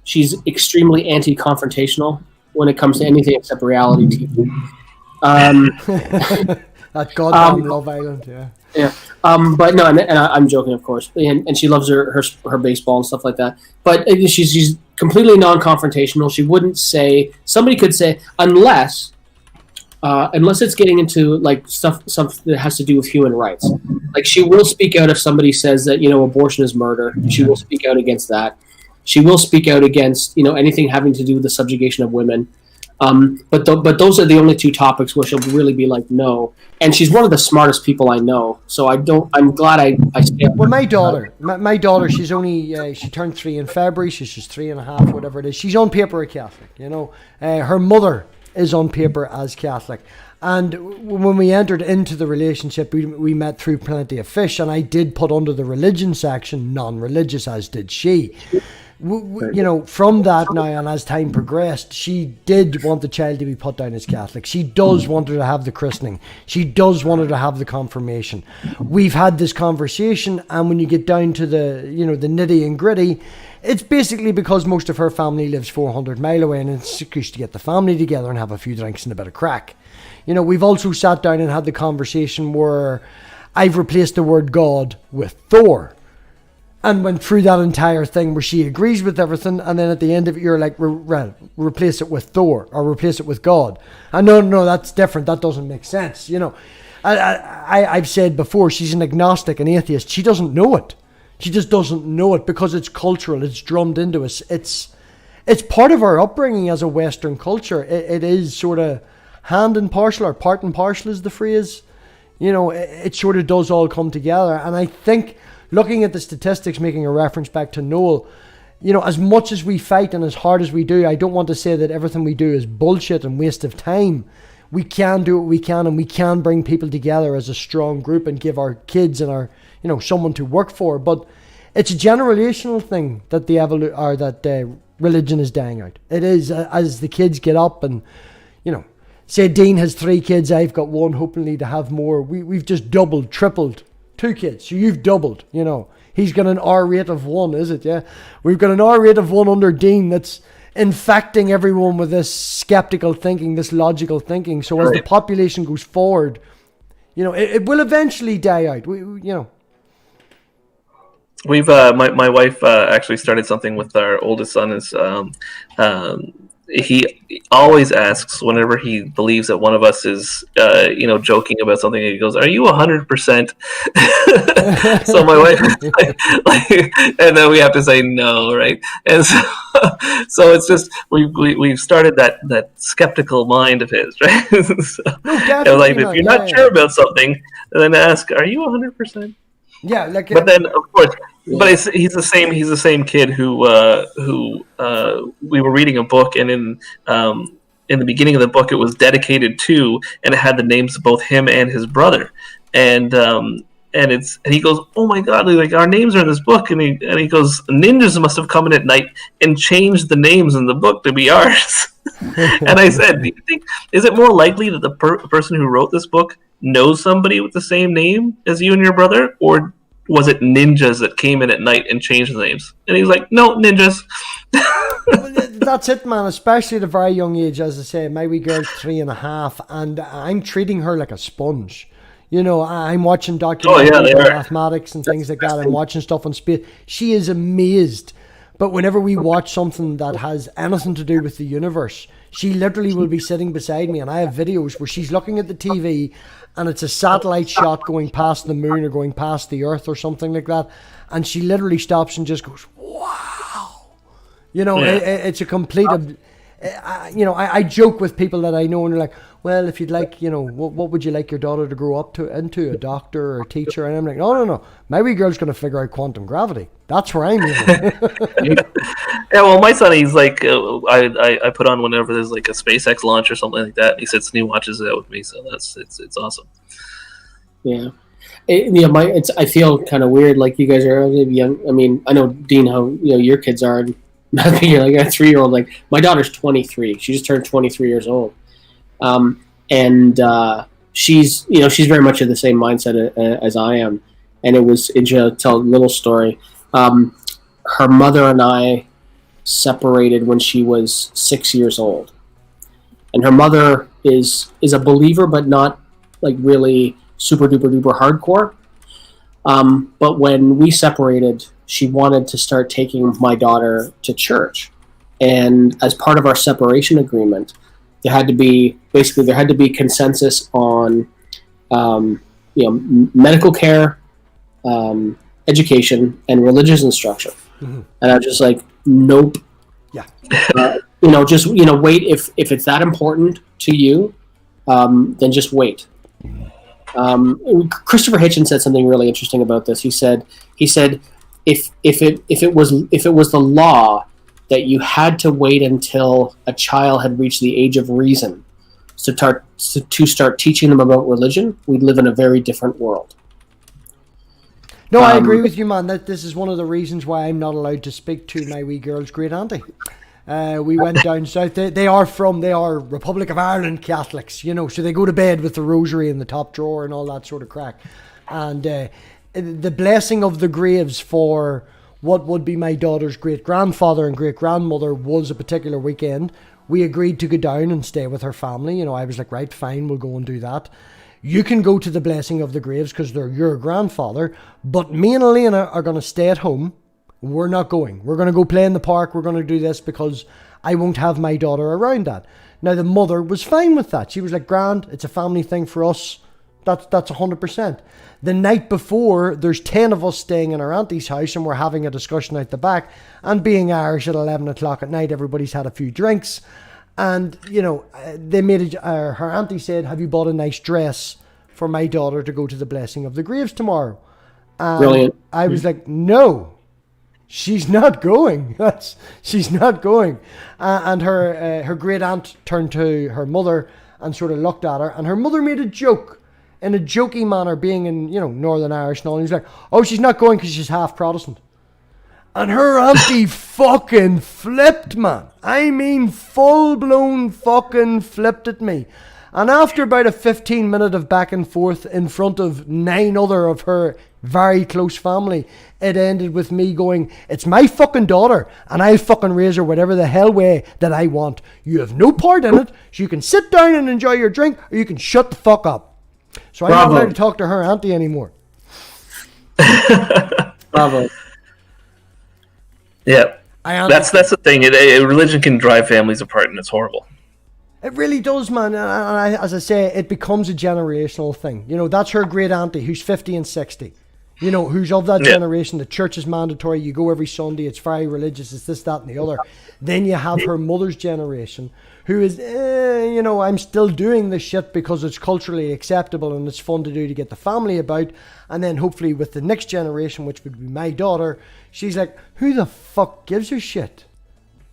She's extremely anti-confrontational when it comes to anything except reality TV. That goddamn Love Island, yeah. Yeah, but no, and I'm joking, of course. And she loves her baseball and stuff like that. But she's completely non-confrontational. She wouldn't say. Somebody could say unless it's getting into like stuff that has to do with human rights. Like she will speak out if somebody says that abortion is murder. She will speak out against that. She will speak out against anything having to do with the subjugation of women. But those are the only two topics where she'll really be like no. And she's one of the smartest people I know. So I'm glad I stay up. Well, my daughter, she's only she turned 3 in February. She's just 3.5, whatever it is. She's on paper a Catholic. Her mother is on paper as Catholic. And when we entered into the relationship, we met through Plenty of Fish, and I did put under the religion section non-religious, as did she. From that now, and as time progressed, she did want the child to be put down as Catholic. She does want her to have the christening. She does want her to have the confirmation. We've had this conversation, and when you get down to the nitty and gritty, it's basically because most of her family lives 400 miles away, and it's an excuse to get the family together and have a few drinks and a bit of crack. We've also sat down and had the conversation where I've replaced the word God with Thor. and went through that entire thing where she agrees with everything, and then at the end of it you're like, replace it with Thor or replace it with God. And no, that's different. That doesn't make sense. You know, I've said before, she's an agnostic, an atheist. She doesn't know it. She just doesn't know it because it's cultural. It's drummed into us. It's part of our upbringing as a Western culture. It is sort of hand and partial, or part and partial is the phrase. You know, it sort of does all come together. And I think, looking at the statistics, making a reference back to Noel, you know, as much as we fight and as hard as we do, I don't want to say that everything we do is bullshit and waste of time. We can do what we can, and we can bring people together as a strong group and give our kids and our, you know, someone to work for. But it's a generational thing that religion is dying out. It is, as the kids get up and, you know, say Dean has 3 kids, I've got 1, hopefully to have more. We've just doubled, tripled 2 kids. So you've doubled, you know. He's got an R rate of 1, is it? Yeah. We've got an R rate of 1 under Dean that's infecting everyone with this skeptical thinking, this logical thinking. So as the population goes forward, you know, it will eventually die out. You know. We've my wife actually started something with our oldest son. Is he always asks whenever he believes that one of us is joking about something, he goes, "Are you 100%?" So my wife and then we have to say no, right? And so it's just we've started that skeptical mind of his, right? So, like, if you're not sure about something, then ask, "Are you 100%?" Yeah, like. But then, of course, he's the same. He's the same kid who we were reading a book, and in the beginning of the book, it was dedicated to, and it had the names of both him and his brother, and he goes, "Oh my God! Like, our names are in this book," and he goes, "Ninjas must have come in at night and changed the names in the book to be ours." And I said, "Do you think, is it more likely that the person who wrote this book knows somebody with the same name as you and your brother, or was it ninjas that came in at night and changed the names?" And he's like, "No, ninjas." That's it, man. Especially at a very young age, as I say, my wee girl's 3.5, and I'm treating her like a sponge. You know, I'm watching documentaries on mathematics and things like that. I'm watching stuff on space. She is amazed. But whenever we watch something that has anything to do with the universe, she literally will be sitting beside me, and I have videos where she's looking at the TV and it's a satellite shot going past the moon or going past the earth or something like that, and she literally stops and just goes, "Wow." You know, it's a complete... I joke with people that I know, and they're like, "Well, if you'd like, you know, what would you like your daughter to grow up into, a doctor or a teacher?" And I'm like, no. My wee girl's going to figure out quantum gravity. That's where I'm moving. Yeah, well, my son, he's like, I put on whenever there's like a SpaceX launch or something like that. He sits and he watches it with me, so it's awesome. Yeah. I feel kind of weird, like you guys are young. I mean, I know, Dean, how your kids are, and you're like a 3-year-old. Like, my daughter's 23. She just turned 23 years old. And she's very much of the same mindset as I am. And tell a little story. Her mother and I separated when she was 6 years old. And her mother is a believer, but not like really super duper duper hardcore. But when we separated, she wanted to start taking my daughter to church. And as part of our separation agreement, there had to be consensus on medical care, education, and religious instruction. Mm-hmm. And I was just like, nope. Yeah. Just wait. If it's that important to you, then just wait. Christopher Hitchens said something really interesting about this. He said if it was the law that you had to wait until a child had reached the age of reason to start teaching them about religion, we'd live in a very different world. No, I agree with you, man. That this is one of the reasons why I'm not allowed to speak to my wee girl's great auntie. We went down south. They are Republic of Ireland Catholics, so they go to bed with the rosary in the top drawer and all that sort of crack. And the blessing of the graves for what would be my daughter's great-grandfather and great-grandmother was a particular weekend. We agreed to go down and stay with her family. I was like, right, fine, we'll go and do that. you can go to the blessing of the graves because they're your grandfather, but me and Elena are going to stay at home. We're not going. We're going to go play in the park. We're going to do this because I won't have my daughter around that. Now, the mother was fine with that. She was like, grand, it's a family thing for us. That's 100%. The night before, there's 10 of us staying in our auntie's house and we're having a discussion out the back. And being Irish at 11 o'clock at night, everybody's had a few drinks. And, you know, they made her auntie said, have you bought a nice dress for my daughter to go to the blessing of the graves tomorrow? And Brilliant. I was like, no, she's not going. She's not going. And her great aunt turned to her mother and sort of looked at her. And her mother made a joke in a jokey manner, being in, you know, Northern Irish and all. And he was like, oh, she's not going because she's half Protestant. And her auntie fucking flipped, man. I mean, full-blown fucking flipped at me. And after about a 15-minute of back and forth in front of 9 other of her very close family, it ended with me going, it's my fucking daughter, and I'll fucking raise her whatever the hell way that I want. You have no part in it, so you can sit down and enjoy your drink, or you can shut the fuck up. So I'm not allowed to talk to her auntie anymore. Bravo. Yeah, that's the thing. Religion can drive families apart, and it's horrible. It really does, man. And as I say, it becomes a generational thing. You know, that's her great auntie who's 50 and 60. You know, who's of that generation. The church is mandatory. You go every Sunday. It's very religious. It's this, that, and the other. Then you have her mother's generation, who is, you know, I'm still doing this shit because it's culturally acceptable and it's fun to do to get the family about. And then hopefully with the next generation, which would be my daughter, she's like, who the fuck gives a shit?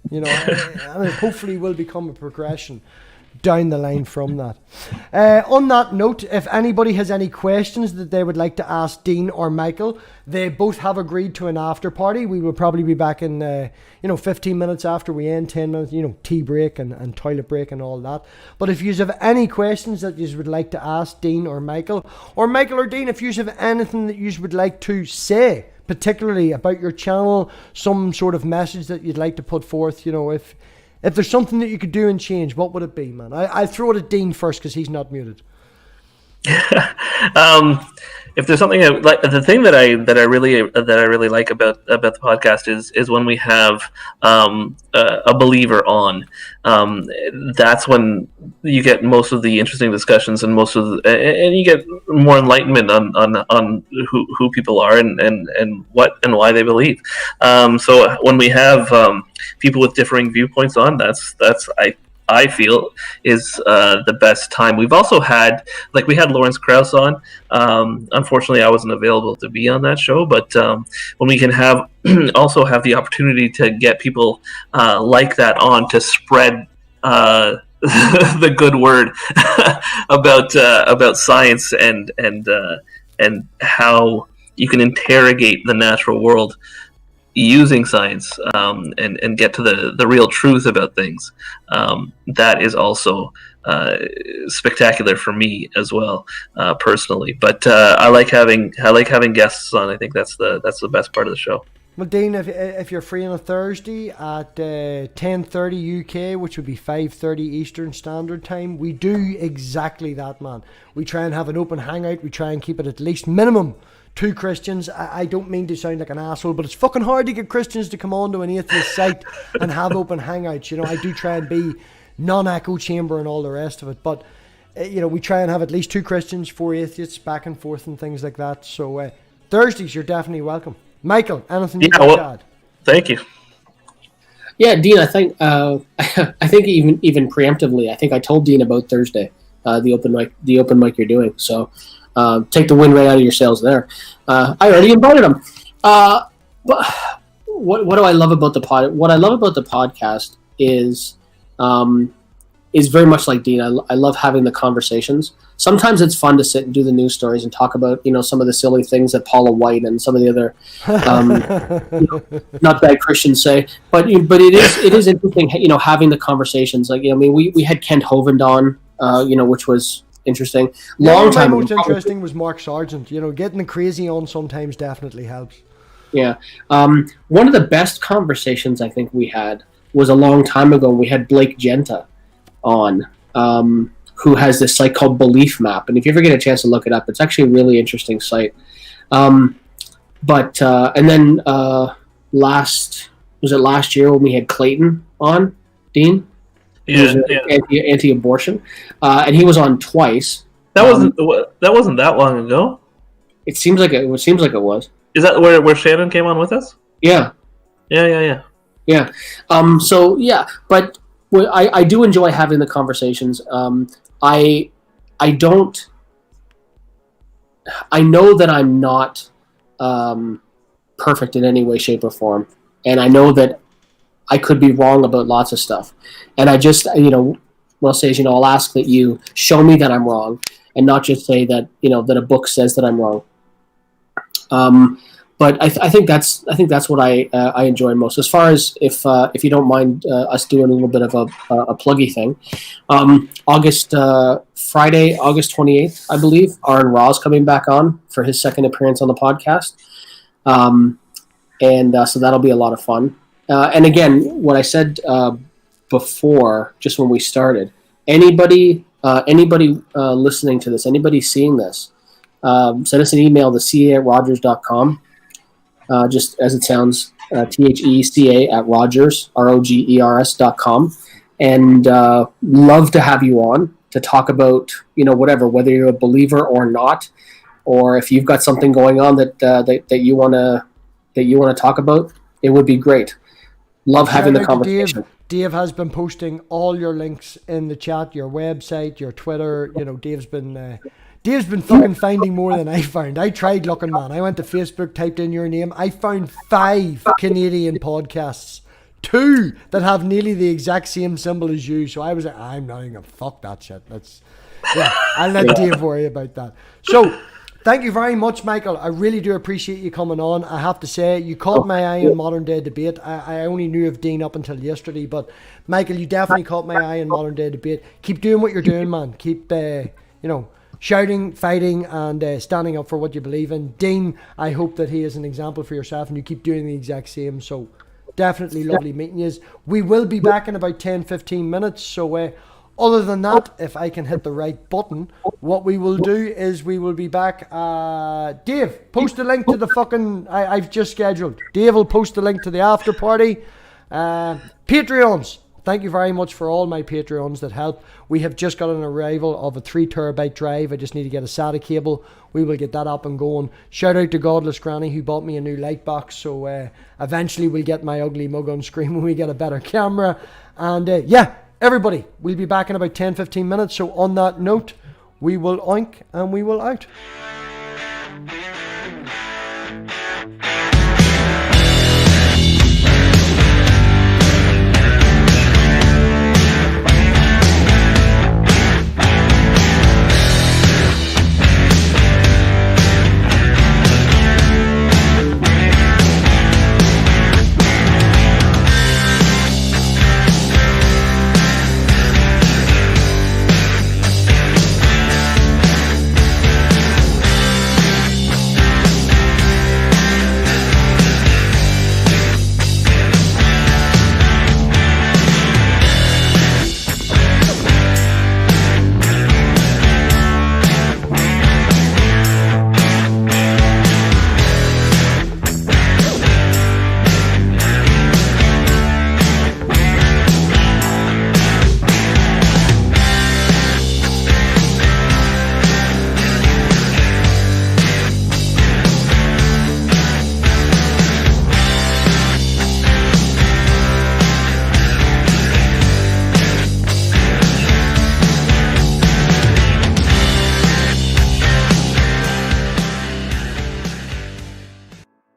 You know, and it hopefully will become a progression down the line from that. On that note, if anybody has any questions that they would like to ask Dean or Michael, they both have agreed to an after party. We will probably be back in 15 minutes after we end, 10 minutes, you know, tea break and toilet break and all that. But if you have any questions that you would like to ask Dean or Michael or Dean, if you have anything that you would like to say, particularly about your channel, some sort of message that you'd like to put forth, you know, if there's something that you could do and change, what would it be, man? I'll throw it at Dean first because he's not muted. If there's something like, the thing that I really like about the podcast is when we have a believer on. That's when you get most of the interesting discussions and and you get more enlightenment on who people are and what and why they believe. So when we have people with differing viewpoints on, that's I feel is the best time. We've also had, we had Lawrence Krauss on. Unfortunately, I wasn't available to be on that show, but when we can also have the opportunity to get people like that on to spread the good word about science and how you can interrogate the natural world using science and get to the real truth about things. That is also spectacular for me as well, personally. But I like having guests on. I think that's the best part of the show. Well, Dean, if you're free on a Thursday at 10:30 UK, which would be 5:30 Eastern Standard Time, we do exactly that, man. We try and have an open hangout. We try and keep it at least minimum 2 Christians. I don't mean to sound like an asshole, but it's fucking hard to get Christians to come onto an atheist site and have open hangouts. You know, I do try and be non-echo chamber and all the rest of it, but you know, we try and have at least 2 Christians, 4 atheists, back and forth and things like that. So Thursdays, you're definitely welcome. Michael, anything you'd like to add? Thank you. Yeah, Dean, I think even preemptively, I think I told Dean about Thursday, the open mic you're doing. So take the wind right out of your sails there. I already invited him. But what do I love about the pod? What I love about the podcast is very much like Dean. I love having the conversations. Sometimes it's fun to sit and do the news stories and talk about, you know, some of the silly things that Paula White and some of the other not bad Christians say. But it is interesting, you know, having the conversations. Like, you know, I mean, we had Kent Hovind on, you know, which was interesting. Long time. Most interesting was Mark Sargent. You know, getting the crazy on sometimes definitely helps. Yeah. One of the best conversations I think we had was a long time ago. We had Blake Genta on, who has this site called Belief Map. And if you ever get a chance to look it up, it's actually a really interesting site. And then last year when we had Clayton on, Dean? Yeah. Anti-abortion. And he was on twice. That wasn't that long ago. It seems like it was. Is that where Shannon came on with us? Yeah. Yeah. So yeah, but I do enjoy having the conversations. I know that I'm not perfect in any way, shape, or form, and I know that I could be wrong about lots of stuff. And I just, what I'll say is, I'll ask that you show me that I'm wrong, and not just say that that a book says that I'm wrong. But I think that's what I enjoy most. As far as if you don't mind us doing a little bit of a pluggy thing, Friday, August 28th, I believe, Aaron Raw's coming back on for his second appearance on the podcast, so that'll be a lot of fun. And again, what I said before, just when we started, anybody listening to this, anybody seeing this, send us an email to ca@rogers.com. Just as it sounds, THECA@Rogers, ROGERS.com, and love to have you on to talk about whatever, whether you're a believer or not, or if you've got something going on that you want to talk about, it would be great. Love having the conversation. Dave has been posting all your links in the chat, your website, your Twitter. Dave's been fucking finding more than I found. I tried looking, man. I went to Facebook, typed in your name. I found 5 Canadian podcasts, 2 that have nearly the exact same symbol as you. So I was like, I'm not even gonna fuck that shit. I'll let Dave worry about that. So thank you very much, Michael. I really do appreciate you coming on. I have to say, you caught my eye in Modern Day Debate. I only knew of Dean up until yesterday, but Michael, you definitely caught my eye in Modern Day Debate. Keep doing what you're doing, man. Keep, shouting, fighting, and standing up for what you believe in. Dean, I hope that he is an example for yourself, and you keep doing the exact same. So definitely lovely meeting you. We will be back in about 10-15 minutes. So other than that, if I can hit the right button, what we will do is we will be back. Dave, post a link to the fucking... I've just scheduled. Dave will post the link to the after party. Patreons. Thank you very much for all my Patreons that help. We have just got an arrival of a 3 terabyte drive. I just need to get a SATA cable. We will get that up and going. Shout out to Godless Granny who bought me a new light box. So eventually we'll get my ugly mug on screen when we get a better camera. And everybody, we'll be back in about 10-15 minutes. So on that note, we will oink and we will out.